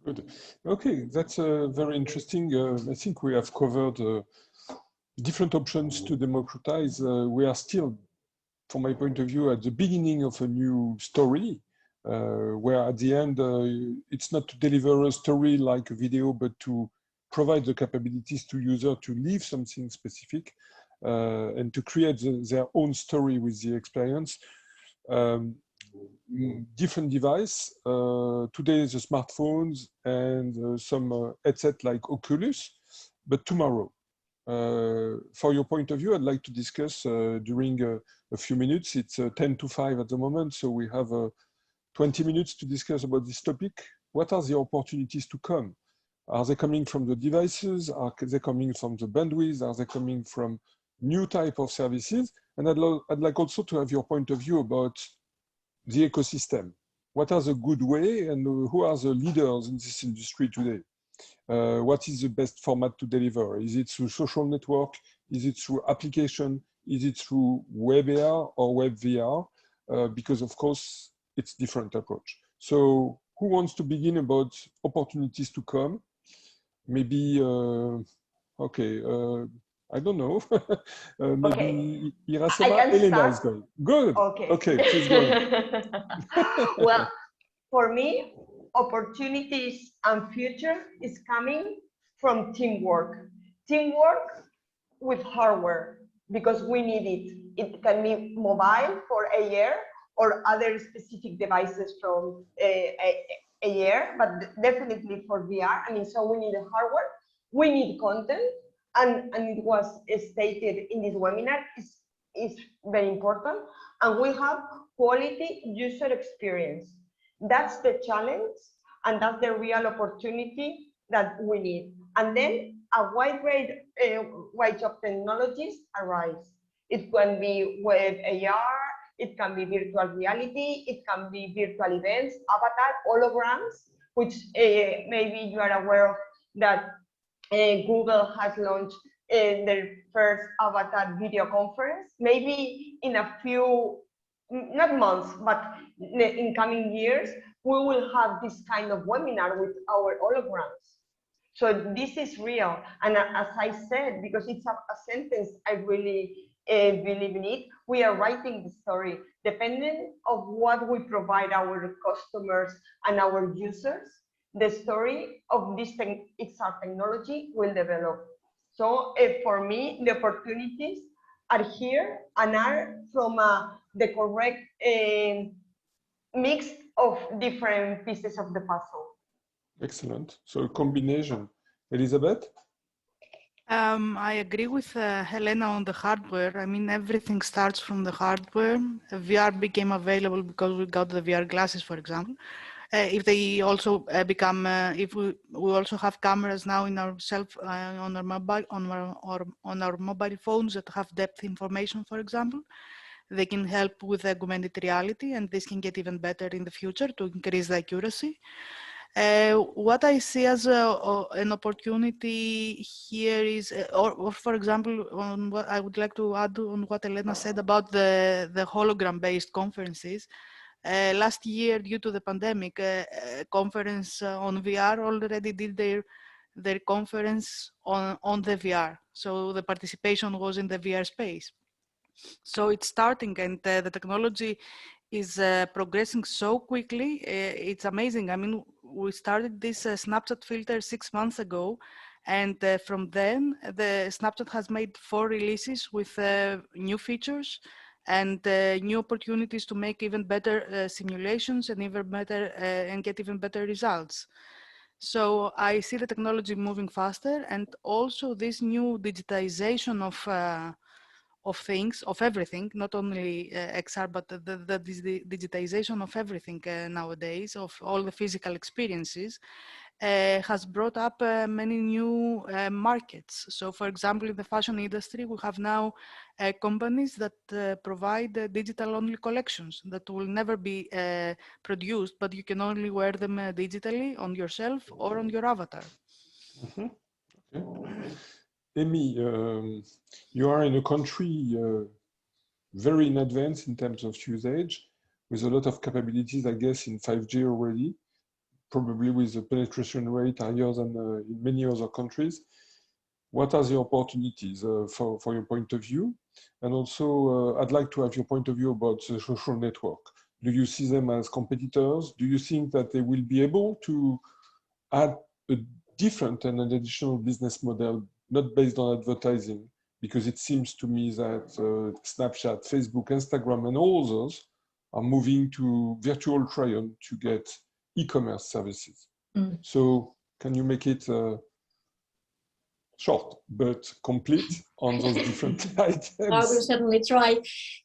Good. Okay, that's very interesting. I think we have covered different options to democratize. We are still, from my point of view, at the beginning of a new story, where at the end, it's not to deliver a story like a video, but to provide the capabilities to users to live something specific and to create their own story with the experience. Different device. Today, the smartphones and some headset like Oculus, but tomorrow. For your point of view, I'd like to discuss during a few minutes. It's 10 to 5 at the moment, so we have 20 minutes to discuss about this topic. What are the opportunities to come? Are they coming from the devices? Are they coming from the bandwidth? Are they coming from new type of services? And I'd like also to have your point of view about the ecosystem. What are the good way and who are the leaders in this industry today? What is the best format to deliver? Is it through social network? Is it through application? Is it through web AR or web VR? Because of course, it's different approach. So who wants to begin about opportunities to come? Maybe, okay, I don't know. Maybe Irasema, Elena is going. Good. Okay, please go ahead. Well, for me, opportunities and future is coming from teamwork. Teamwork with hardware, because we need it. It can be mobile for AR or other specific devices from AR, but definitely for VR. I mean, so we need the hardware, we need content, and it was stated in this webinar, is very important. And we have quality user experience. That's the challenge, and that's the real opportunity that we need. And then a wide range of technologies arise. It can be web AR, it can be virtual reality, it can be virtual events, avatar, holograms, which maybe you are aware of that Google has launched their first avatar video conference. Maybe in a few, not months, but in coming years, we will have this kind of webinar with our holograms. So this is real. And as I said, because it's a sentence I really believe in it, we are writing the story. Depending on what we provide our customers and our users, the story of this XR technology will develop. So for me, the opportunities are here and are from the correct mix of different pieces of the puzzle. Excellent. So a combination. Elizabeth? I agree with Helena on the hardware. I mean, everything starts from the hardware. VR became available because we got the VR glasses, for example. If they also become, if we also have cameras now in our on our mobile phones that have depth information, for example, they can help with augmented reality, and this can get even better in the future to increase the accuracy. What I see as an opportunity here is, or for example, on what I would like to add on what Elena said about the hologram-based conferences. Last year, due to the pandemic, conference on VR already did their conference on the VR. So the participation was in the VR space. So it's starting, and the technology is progressing so quickly. It's amazing. I mean, we started this Snapchat filter 6 months ago, and from then the Snapchat has made 4 releases with new features. and new opportunities to make even better simulations and even better and get even better results. So I see the technology moving faster, and also this new digitization of things, of everything, not only XR, but the digitization of everything nowadays, of all the physical experiences, has brought up many new markets. So for example, in the fashion industry, we have now companies that provide digital-only collections that will never be produced, but you can only wear them digitally on yourself or on your avatar. Mm-hmm. Okay. Amy, you are in a country very in advance in terms of usage, with a lot of capabilities, I guess, in 5G already, probably with a penetration rate higher than in many other countries. What are the opportunities for your point of view? And also, I'd like to have your point of view about the social network. Do you see them as competitors? Do you think that they will be able to add a different and an additional business model, not based on advertising? Because it seems to me that Snapchat, Facebook, Instagram, and all those are moving to virtual try-on to get e-commerce services. Mm. So can you make it short but complete on those different items? I will certainly try.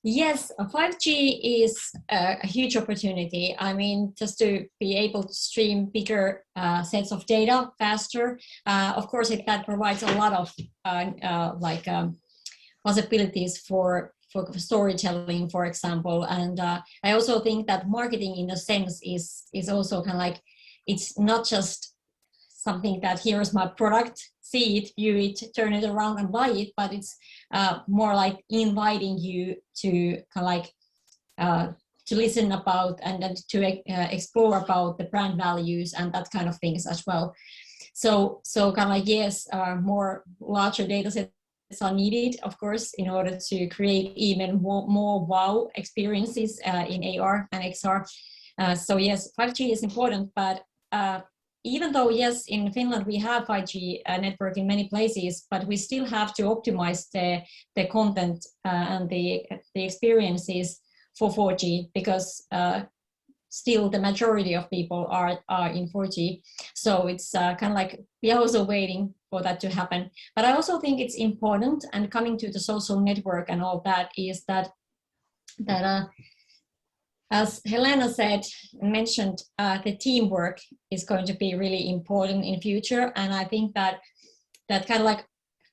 Yes, 5G is a huge opportunity. I mean, just to be able to stream bigger sets of data faster. Of course, that provides a lot of possibilities for storytelling, for example. And I also think that marketing, in a sense, is also kind of like, it's not just something that here's my product, see it, view it, turn it around and buy it, but it's more like inviting you to kind of like to listen about and to explore about the brand values and that kind of things as well. So kind of like, yes, more larger data sets are needed, of course, in order to create even more wow experiences in AR and XR. So yes, 5G is important, but even though, yes, in Finland we have 5G network in many places, but we still have to optimize the content and the experiences for 4G, because still the majority of people are in 4G. So it's kind of like, we are also waiting for that to happen. But I also think it's important, and coming to the social network and all that, is that as Helena said and mentioned, the teamwork is going to be really important in future. And I think that kind of like,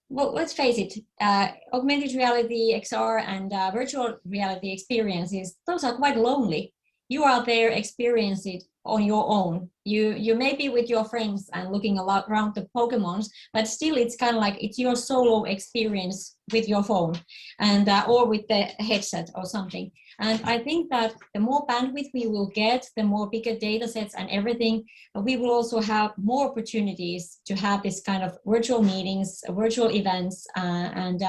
well, let's face it, augmented reality, XR, and virtual reality experiences, those are quite lonely. You are there, experience it on your own. You may be with your friends and looking a lot around the Pokemons, but still it's kind of like, it's your solo experience with your phone and or with the headset or something. And I think that the more bandwidth we will get, the more bigger data sets and everything, we will also have more opportunities to have this kind of virtual meetings, virtual events, and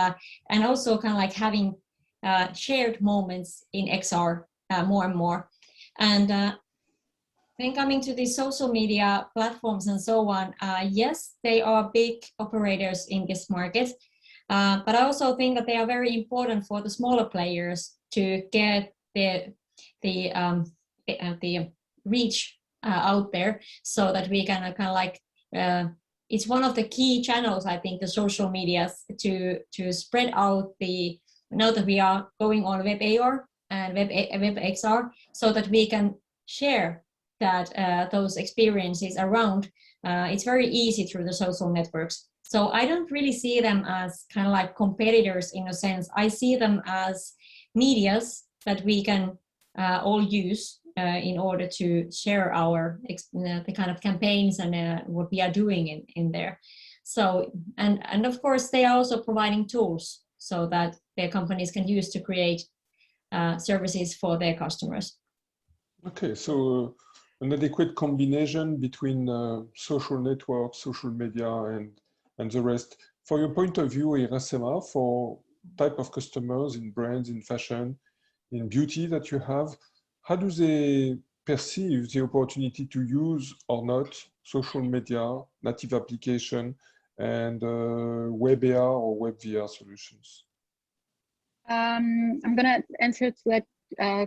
also kind of like having shared moments in XR more and more. And then coming to the social media platforms and so on, yes, they are big operators in this market, but I also think that they are very important for the smaller players to get the reach out there, so that we can kind of like, it's one of the key channels, I think, the social medias to spread out now that we are going on web AR and web XR, so that we can share that those experiences around. It's very easy through the social networks. So I don't really see them as kind of like competitors in a sense. I see them as medias that we can all use in order to share our the kind of campaigns and what we are doing in there. So and of course they are also providing tools so that their companies can use to create services for their customers. Okay, so an adequate combination between social networks, social media, and the rest. For your point of view, Irasema, for type of customers in brands, in fashion, in beauty that you have, how do they perceive the opportunity to use or not social media, native application, and web AR or web VR solutions? I'm gonna answer to that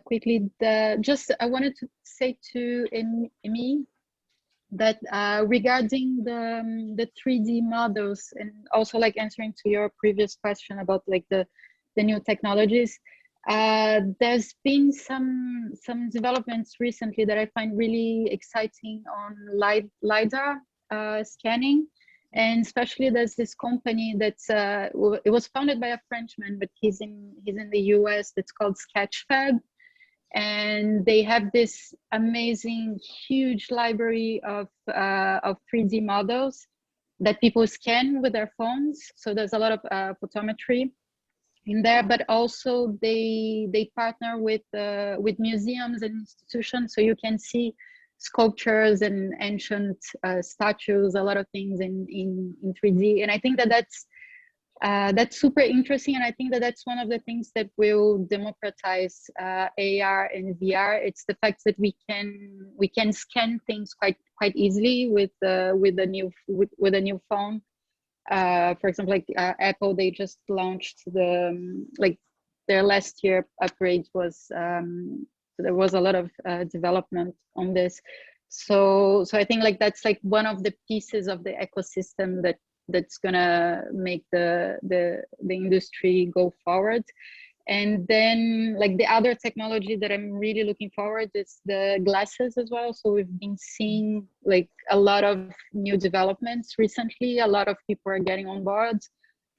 quickly. I wanted to say to Emi that regarding the 3D models, and also like answering to your previous question about like the new technologies, there's been some developments recently that I find really exciting on LiDAR scanning. And especially there's this company that's it was founded by a Frenchman, but he's in the US. That's called Sketchfab, and they have this amazing huge library of 3D models that people scan with their phones. So there's a lot of photometry in there, but also they partner with museums and institutions, so you can see sculptures and ancient statues, a lot of things in 3D. And I think that that's super interesting. And I think that that's one of the things that will democratize AR and VR. It's the fact that we can scan things quite easily with a new phone. For example, like Apple, they just launched their last year upgrade was there was a lot of development on this. So I think like that's like one of the pieces of the ecosystem that's gonna make the industry go forward. And then like the other technology that I'm really looking forward is the glasses as well. So we've been seeing like a lot of new developments recently. A lot of people are getting on board.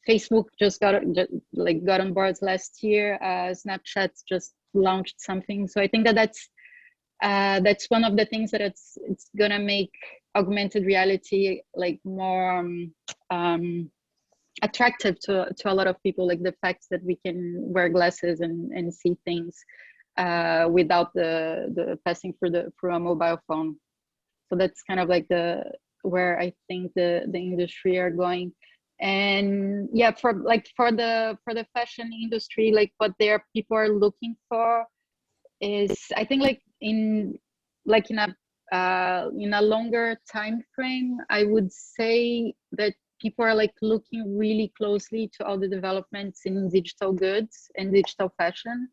Facebook just got on board last year. Snapchat just launched something. So I think that that's one of the things that it's gonna make augmented reality like more attractive to a lot of people, like the fact that we can wear glasses and see things without the passing through a mobile phone. So that's kind of like where I think the industry are going. And yeah, for the fashion industry, like what people are looking for is, I think like in a longer time frame, I would say that people are like looking really closely to all the developments in digital goods and digital fashion,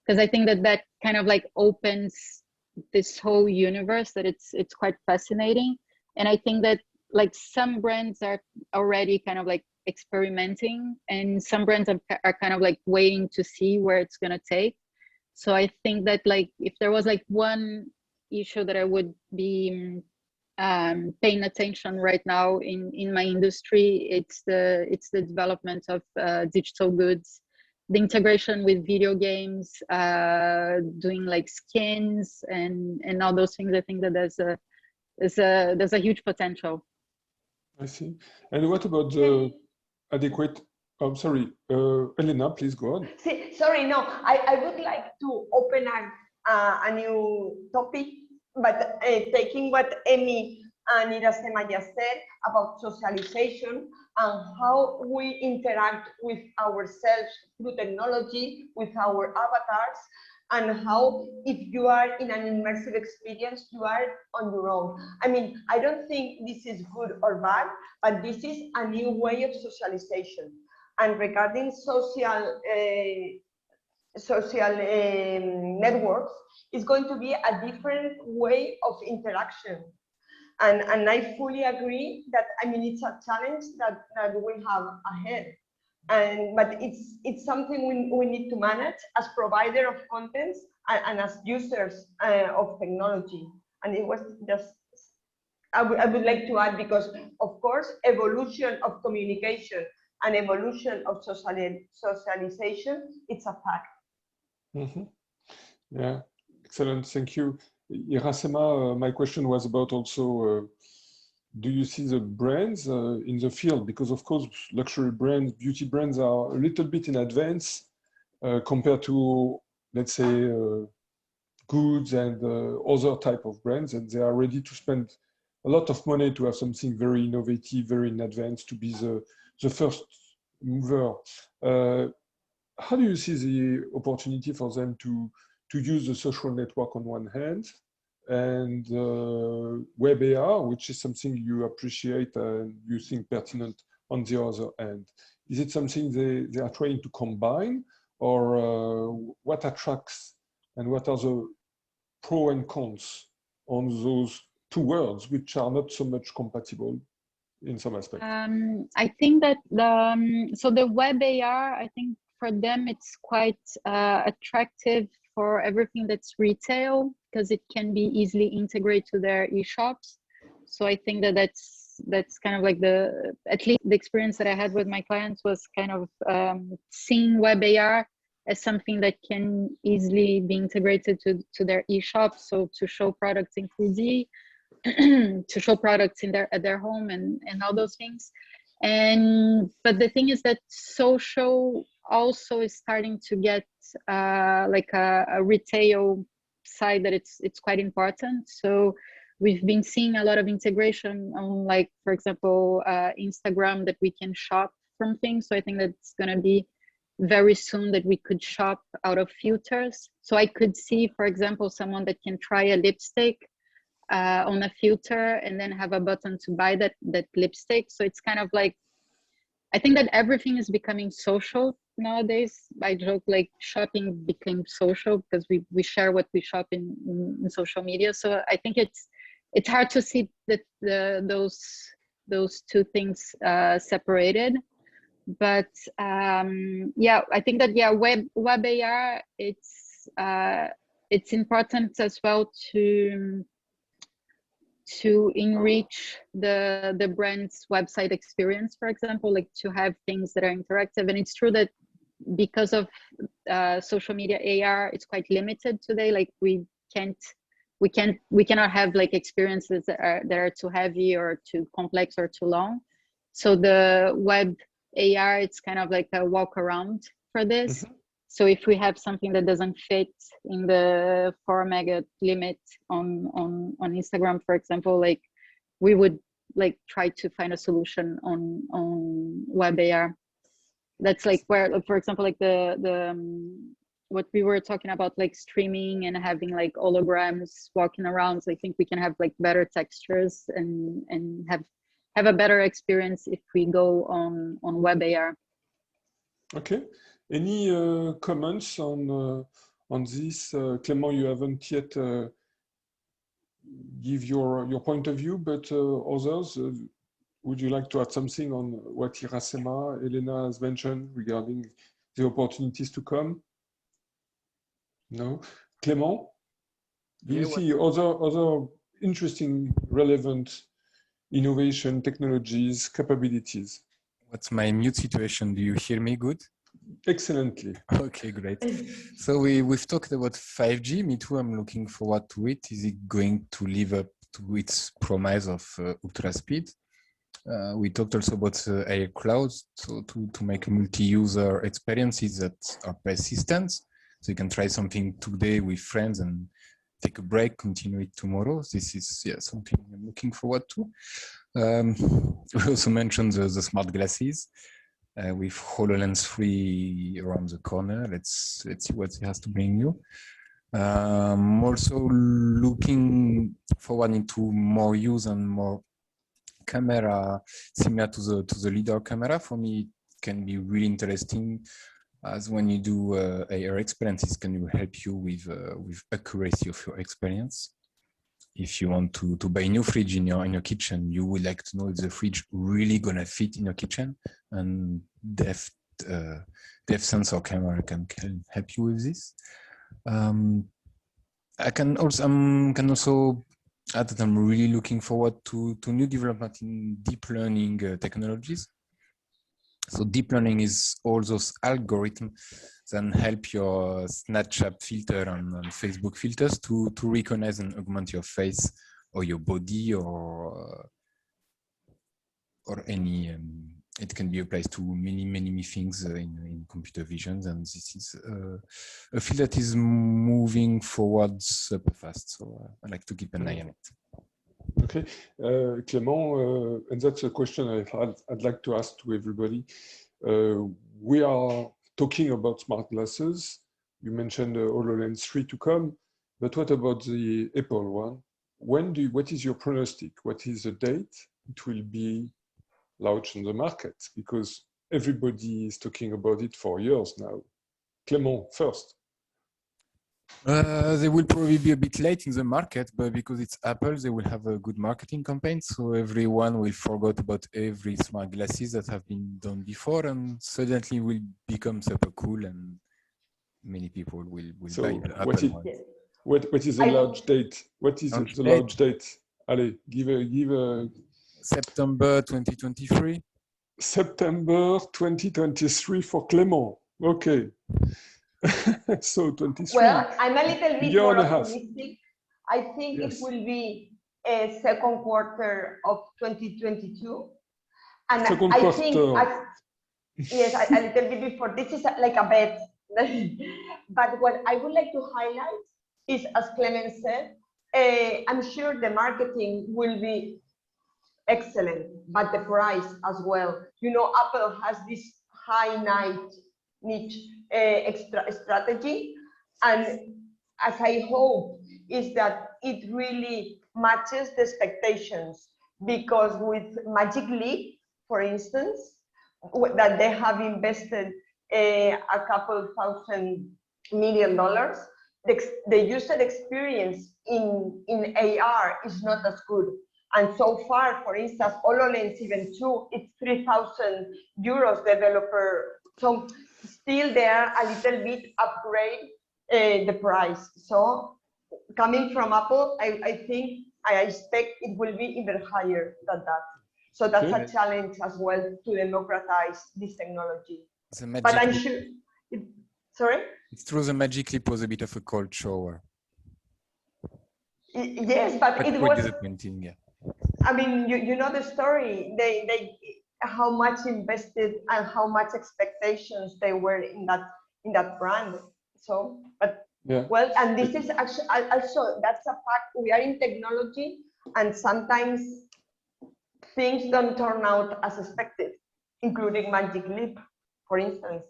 because I think that kind of like opens this whole universe that it's quite fascinating. And I think that like some brands are already kind of like experimenting, and some brands are kind of like waiting to see where it's going to take. So I think that like if there was like one issue that I would be paying attention right now in my industry, it's the development of digital goods, the integration with video games, doing like skins and all those things. I think that there's a huge potential. I see. And what about the adequate? I'm sorry, Elena, please go on. Sorry, no, I would like to open a new topic, but taking what Emi and Irasema just said about socialization and how we interact with ourselves through technology, with our avatars, and how if you are in an immersive experience, you are on your own. I mean, I don't think this is good or bad, but this is a new way of socialization. And regarding social networks, it's going to be a different way of interaction. And I fully agree that, I mean, it's a challenge that we have ahead. But it's something we need to manage as provider of content and as users of technology. And it was just, I would like to add, because of course, evolution of communication and evolution of socialization, it's a fact. Mm-hmm. Yeah, excellent, thank you. Irasema, my question was about also, do you see the brands in the field? Because of course, luxury brands, beauty brands are a little bit in advance compared to, let's say, goods and other type of brands, and they are ready to spend a lot of money to have something very innovative, very in advance, to be the first mover. How do you see the opportunity for them to use the social network on one hand, and web AR, which is something you appreciate and you think pertinent, on the other hand? Is it something they are trying to combine, or what attracts and what are the pros and cons on those two worlds, which are not so much compatible in some aspects? I think that so the web AR, I think for them it's quite attractive for everything that's retail, because it can be easily integrated to their e-shops. So I think that that's kind of like at least the experience that I had with my clients was kind of seeing web AR as something that can easily be integrated to their e-shop. So to show products in 3D, to show products in at their home and all those things. But the thing is that social also is starting to get like a retail side that it's quite important. So we've been seeing a lot of integration on, like, for example, Instagram, that we can shop from things. So I think that's going to be very soon that we could shop out of filters. So I could see, for example, someone that can try a lipstick on a filter and then have a button to buy that lipstick. So it's kind of like, I think that everything is becoming social nowadays. I joke, like, shopping became social because we share what we shop in social media. So I think it's hard to see that those two things separated. But yeah, I think that, yeah, web AR, it's important as well to enrich the brand's website experience, for example, like to have things that are interactive. And it's true that because of social media AR, it's quite limited today. Like we cannot have like experiences that are too heavy or too complex or too long. So the web AR, it's kind of like a walk around for this. Mm-hmm. So if we have something that doesn't fit in the 4 mega limit on Instagram, for example, like we would like try to find a solution on web AR. That's like where, for example, like the what we were talking about, like streaming and having like holograms walking around. So I think we can have like better textures and have a better experience if we go on web AR. Okay. Any comments on this? Clément, you haven't yet give your point of view, but others, would you like to add something on what Iracema, Elena has mentioned regarding the opportunities to come? No? Clément, do you see other interesting, relevant innovation, technologies, capabilities? What's my mute situation? Do you hear me good? Excellently. Okay, great. So we've talked about 5G. Me too, I'm looking forward to it. Is it going to live up to its promise of ultra speed? We talked also about AI clouds, so to make multi-user experiences that are persistent. So you can try something today with friends and take a break, continue it tomorrow. This is something I'm looking forward to. We also mentioned the smart glasses. With HoloLens 3 around the corner. Let's see what it has to bring you. Also looking forward into more use and more camera similar to the LiDAR camera. For me, it can be really interesting, as when you do AR experiences, can help you with accuracy of your experience. If you want to buy a new fridge in your kitchen, you would like to know if the fridge really gonna fit in your kitchen, and depth sensor camera can help you with this. I can also add that I'm really looking forward to new development in deep learning technologies. So deep learning is all those algorithms that help your Snapchat filter and Facebook filters to recognize and augment your face or your body or any. It can be applied to many things in computer vision, and this is a field that is moving forward super fast. So I like to keep an eye on it. Okay, Clément, and that's a question I'd like to ask to everybody. We are talking about smart glasses. You mentioned HoloLens 3 to come, but what about the Apple one? What is your prognostic? What is the date it will be launched on the market? Because everybody is talking about it for years now. Clément, first. They will probably be a bit late in the market, but because it's Apple, they will have a good marketing campaign. So everyone will forget about every smart glasses that have been done before, and suddenly will become super cool, and many people will So buy the Apple one. What is the launch date? What is the launch date? Allez, give a September 2023. September 2023 for Clément. Okay. So 23. Well, I'm a little bit Year more and a half. optimistic. I think Yes. it will be a second quarter of 2022. And Second I quarter. think, yes, a little bit before. This is like a bet. But what I would like to highlight is, as Clement said, I'm sure the marketing will be excellent, but the price as well. You know, Apple has this high niche extra strategy, and as I hope is that it really matches the expectations, because with Magic Leap, for instance, that they have invested a couple $1,000 million, the user experience in AR is not as good. And so far, for instance, HoloLens Even 2, it's 3,000 euros developer. So still they are a little bit upgrade the price. So coming from Apple, I think, I expect it will be even higher than that. So that's a challenge as well to democratize this technology. But I'm sure, sorry? It's true, the Magic Leap was a bit of a cold shower. Yes, but it quite was disappointing, yeah. I mean, you know the story. They how much invested and how much expectations they were in that brand. So, but yeah. Well, and this is actually also, that's a fact. We are in technology, and sometimes things don't turn out as expected, including Magic Leap, for instance.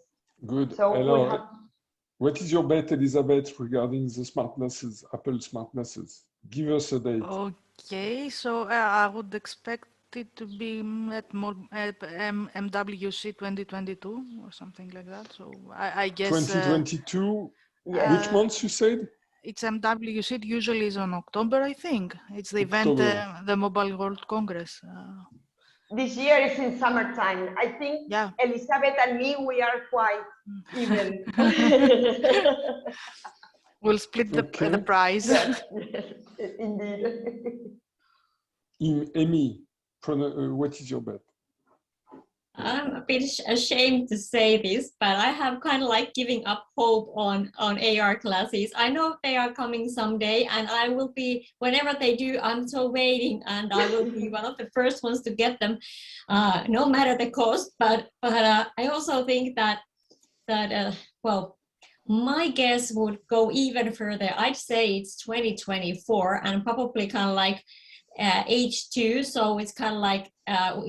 Good. So Hello. we have. What is your bet, Elizabeth, regarding the smart glasses, Apple smart glasses? Give us a date. Okay, so I would expect it to be at more at MWC 2022 or something like that. So I guess 2022. Yeah. Which months you said? It's MWC. Usually is on October, I think. It's the October. event, the Mobile World Congress. This year is in summertime. I think Yeah. Elizabeth and me, we are quite even. We'll split the prize. Yes, indeed. Amy, what is your bet? I'm a bit ashamed to say this, but I have kind of like giving up hope on AR classes. I know they are coming someday, and I will be, whenever they do, I'm so waiting, and I will be one of the first ones to get them, no matter the cost. But I also think that well, my guess would go even further. I'd say it's 2024, and probably kind of like H2, so it's kind of like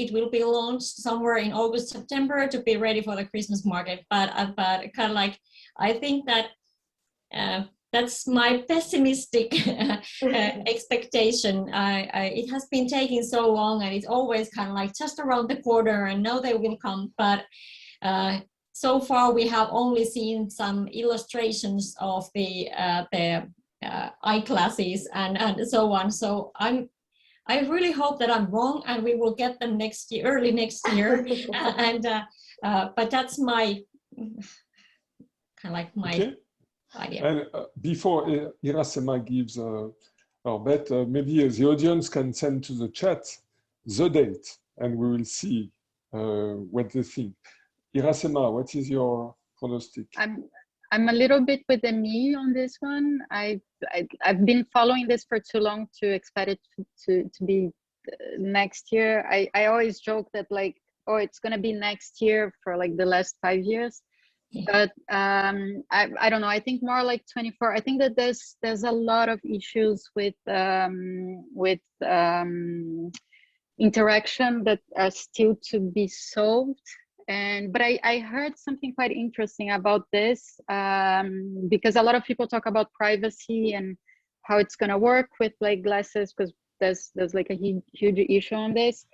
it will be launched somewhere in August, September to be ready for the Christmas market. But kind of like, I think that that's my pessimistic expectation. It has been taking so long, and it's always kind of like just around the corner, and now they will come. But so far we have only seen some illustrations of the eyeglasses and so on. So I really hope that I'm wrong, and we will get them next year, early next year. But that's my kind of like my idea. And before Irasema gives our bet, maybe the audience can send to the chat the date, and we will see what they think. Irasema, what is your pronostic? I'm a little bit with me on this one. I've been following this for too long to expect it to be next year. I always joke that like, oh, it's gonna be next year for like the last 5 years. But I don't know. I think more like 24. I think that there's a lot of issues with interaction that are still to be solved. But I heard something quite interesting about this, because a lot of people talk about privacy and how it's gonna work with like glasses, because there's like a huge issue on this.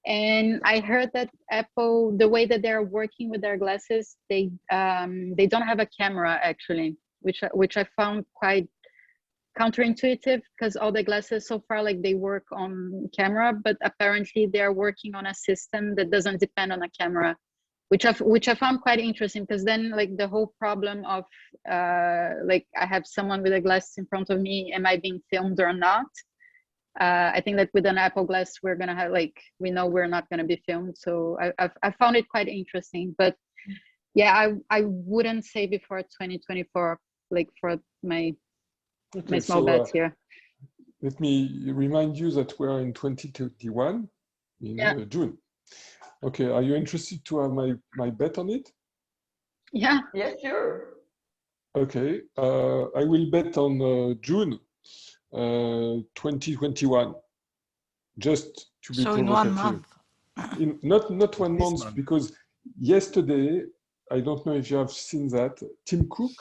And I heard that Apple, the way that they're working with their glasses, they don't have a camera actually, which I found quite counterintuitive, because all the glasses so far, like, they work on camera, but apparently they're working on a system that doesn't depend on a camera, which I found quite interesting, because then, like, the whole problem of like, I have someone with a glass in front of me, am I being filmed or not? I think that with an Apple Glass, we're gonna have, like, we know we're not gonna be filmed. So I found it quite interesting. But yeah, I wouldn't say before 2024, like, for my small bets here. Let me remind you that we're in 2021 in June. Okay, are you interested to have my bet on it? Yeah. Yes, sure. Okay, I will bet on June 2021, just to be so provocative. In 1 month. Not 1 month, because yesterday, I don't know if you have seen that, Tim Cook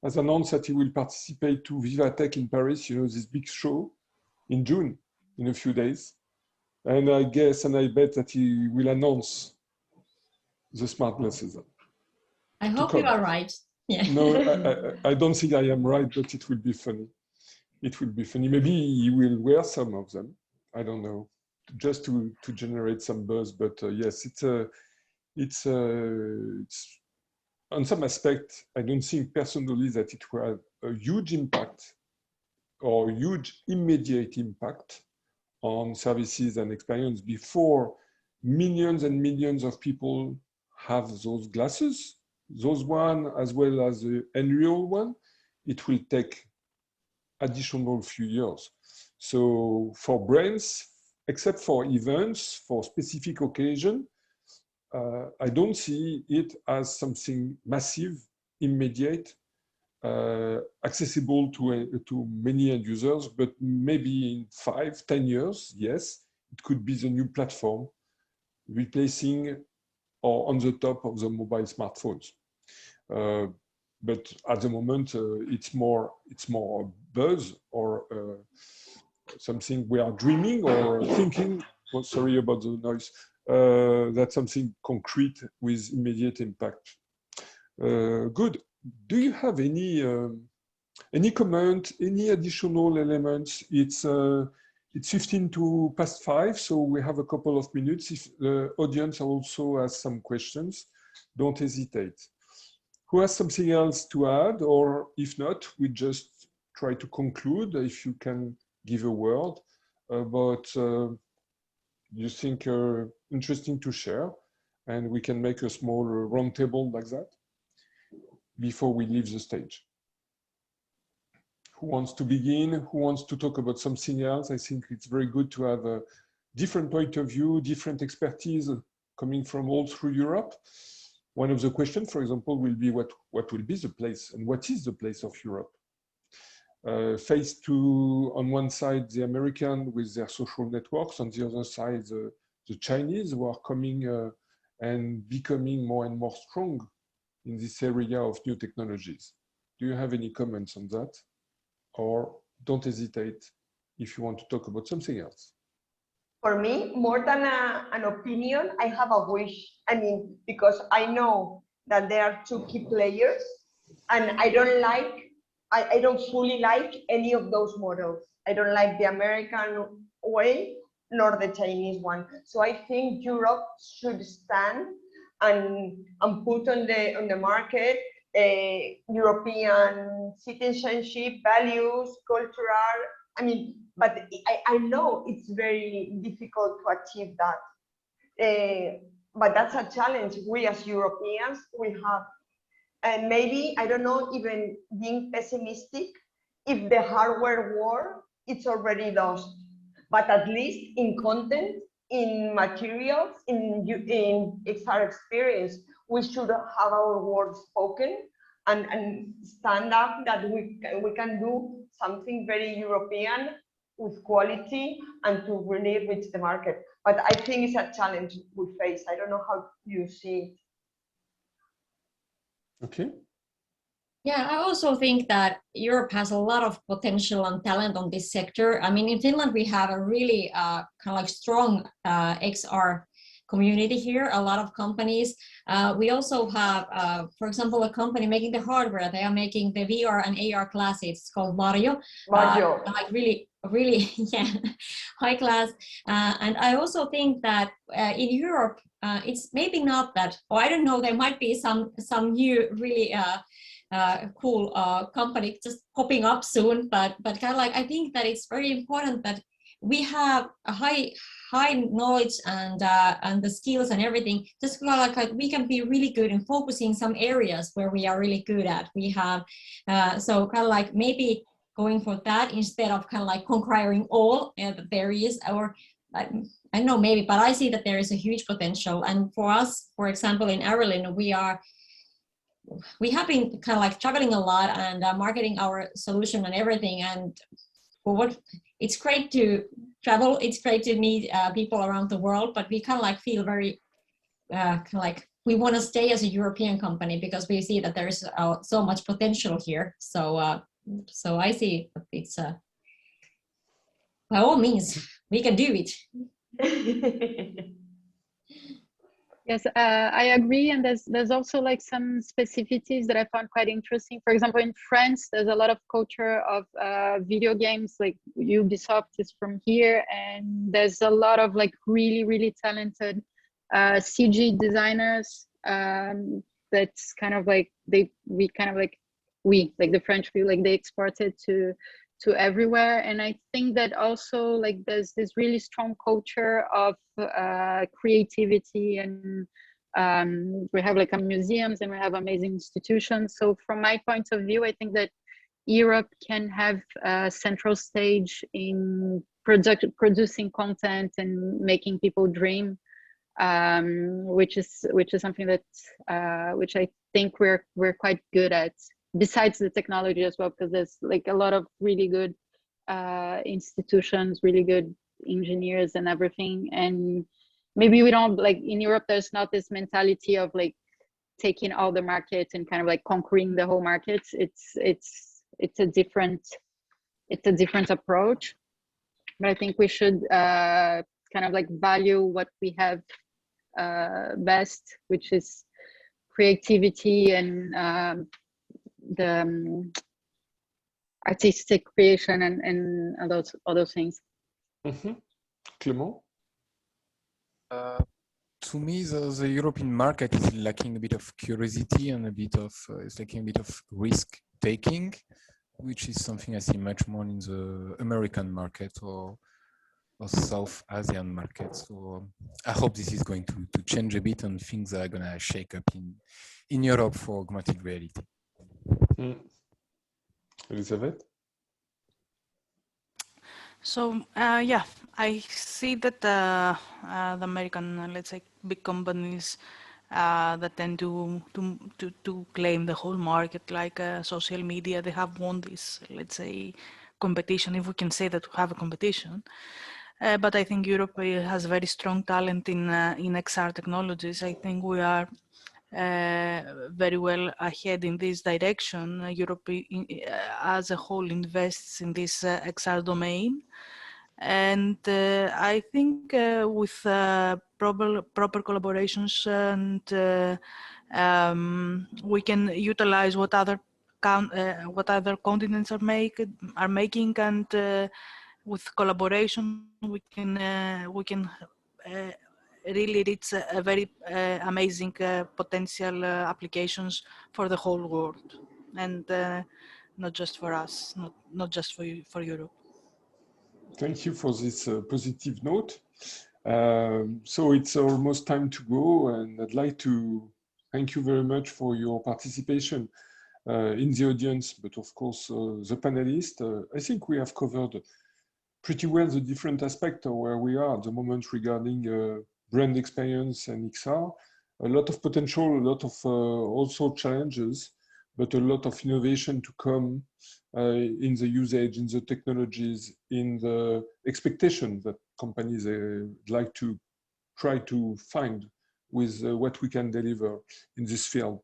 has announced that he will participate to Vivatech in Paris, you know, this big show in June, in a few days. And I guess, and I bet that he will announce the smart glasses. I hope you are right. Yeah. No, I don't think I am right, but it will be funny. It will be funny. Maybe he will wear some of them. I don't know, just to generate some buzz. But yes, it's on some aspect. I don't think personally that it will have a huge impact or huge immediate impact on services and experience before millions and millions of people have those glasses, those one as well as the Unreal one. It will take additional few years. So for brands, except for events, for specific occasion, I don't see it as something massive, immediate, accessible to many end users, but maybe in 5-10 years, yes, it could be the new platform replacing or on the top of the mobile smartphones. But at the moment, it's more buzz or something we are dreaming or thinking. Well, sorry about the noise. That's something concrete with immediate impact. Good. Do you have any comment, any additional elements? It's 5:15, so we have a couple of minutes. If the audience also has some questions, don't hesitate. Who has something else to add? Or if not, we just try to conclude. If you can give a word about you think interesting to share, and we can make a small roundtable like that before we leave the stage. Who wants to begin? Who wants to talk about something else? I think it's very good to have a different point of view, different expertise coming from all through Europe. One of the questions, for example, will be what will be the place and what is the place of Europe? Faced to, on one side, the American with their social networks, on the other side, the Chinese who are coming and becoming more and more strong in this area of new technologies. Do you have any comments on that? Or don't hesitate if you want to talk about something else. For me, more than an opinion, I have a wish. I mean, because I know that there are two key players, and I don't fully like any of those models. I don't like the American way nor the Chinese one. So I think Europe should stand and put on the market European citizenship, values, cultural. I mean, but I know it's very difficult to achieve that. But that's a challenge we as Europeans we have. And maybe, I don't know, even being pessimistic, if the hardware war, it's already lost. But at least in content, in materials, in XR experience, we should have our words spoken and stand up that we can do something very European with quality and to really reach the market. But I think it's a challenge we face. I don't know how you see it. Okay. Yeah, I also think that Europe has a lot of potential and talent on this sector. I mean, in Finland, we have a really kind of like strong XR community here, a lot of companies. We also have, for example, a company making the hardware. They are making the VR and AR glasses. It's called Mario. Mario. Like really, yeah, high class. And I also think that in Europe, it's maybe not that, or I don't know, there might be some new really cool company just popping up soon, but kind of like I think that it's very important that we have a high knowledge and the skills and everything. Just kind of like we can be really good in focusing some areas where we are really good at. We have so kind of like maybe going for that instead of kind of like conquering all that there is, or I don't know, maybe, but I see that there is a huge potential. And for us, for example, in Arelin, we have been kind of like traveling a lot and marketing our solution and everything. And for what it's great to travel, it's great to meet people around the world, but we kind of like feel very kind of like we want to stay as a European company because we see that there is so much potential here. So so I see that it's by all means we can do it. Yes, I agree, and there's also like some specificities that I found quite interesting. For example, in France, there's a lot of culture of video games. Like Ubisoft is from here, and there's a lot of like really talented CG designers. That's kind of like the French people, like they export it to everywhere. And I think that also like there's this really strong culture of creativity, and we have like museums and we have amazing institutions. So from my point of view, I think that Europe can have a central stage in producing content and making people dream, which is something that which I think we're quite good at, besides the technology as well, because there's like a lot of really good institutions, really good engineers and everything. And maybe we don't, like in Europe, there's not this mentality of like taking all the markets and kind of like conquering the whole markets. It's a different approach, but I think we should kind of like value what we have best, which is creativity and the artistic creation and all those things. Mm-hmm. Clément? To me, the European market is lacking a bit of curiosity and a bit of it's lacking a bit of risk taking, which is something I see much more in the American market or South Asian market. So I hope this is going to change a bit and things are going to shake up in Europe for augmented reality. Elizabeth? So yeah, I see that the American, let's say, big companies that tend to claim the whole market, like social media, they have won this, let's say, competition, if we can say that we have a competition. But I think Europe has very strong talent in XR technologies. I think we are very well ahead in this direction. Europe as a whole invests in this XR domain. And I think with proper collaborations and we can utilize what other continents are making, and with collaboration we can really reach a very amazing potential applications for the whole world, and not just for us, not just for Europe. Thank you for this positive note. So it's almost time to go, and I'd like to thank you very much for your participation in the audience, but of course the panelists. I think we have covered pretty well the different aspects of where we are at the moment regarding brand experience and XR. A lot of potential, a lot of also challenges, but a lot of innovation to come in the usage, in the technologies, in the expectation that companies like to try to find with what we can deliver in this field.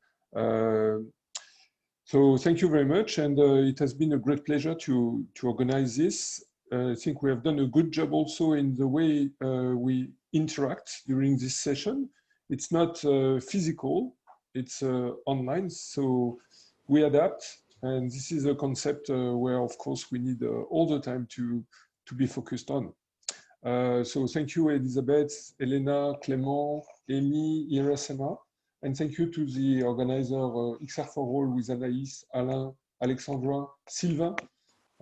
So thank you very much, and it has been a great pleasure to organize this. I think we have done a good job also in the way we interact during this session. It's not physical, it's online, so we adapt, and this is a concept where, of course, we need all the time to be focused on. So thank you, Elisabeth, Elena, Clément, Amy, Irasena. And thank you to the organizer XR for All with Anaïs, Alain, Alexandra, Sylvain.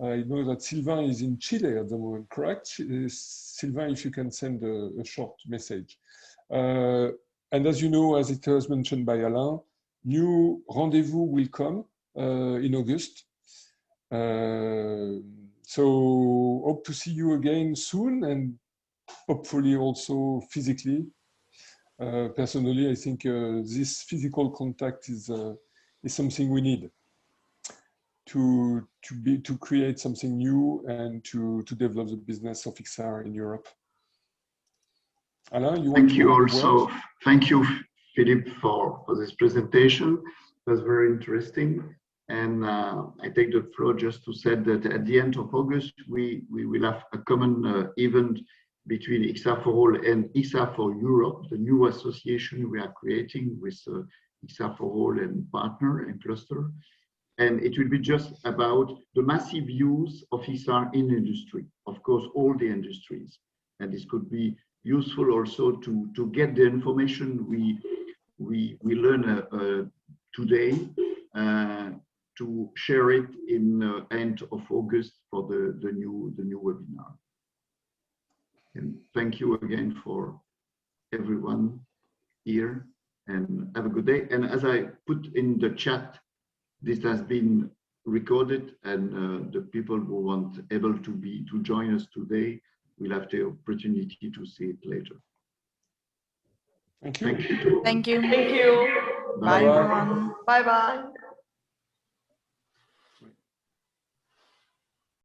I know that Sylvain is in Chile at the moment, correct? Sylvain, if you can send a short message. And as you know, as it was mentioned by Alain, new rendezvous will come in August. So hope to see you again soon, and hopefully also physically. Personally, I think this physical contact is something we need to create something new and to develop the business of XR in Europe. Alain, you want Thank you also. Thank you, Philippe, for this presentation. It was very interesting. And I take the floor just to say that at the end of August, we will have a common event between XR for All and XR for Europe, the new association we are creating with XR for All and partner and cluster. And it will be just about the massive use of XR in industry, of course, all the industries. And this could be useful also to get the information we learn today, to share it in end of August for the new webinar. And thank you again for everyone here, and have a good day. And as I put in the chat, this has been recorded, and the people who want able to join us today will have the opportunity to see it later. Thank you. Thank you. Thank you. Thank you. Bye, everyone. Bye-bye.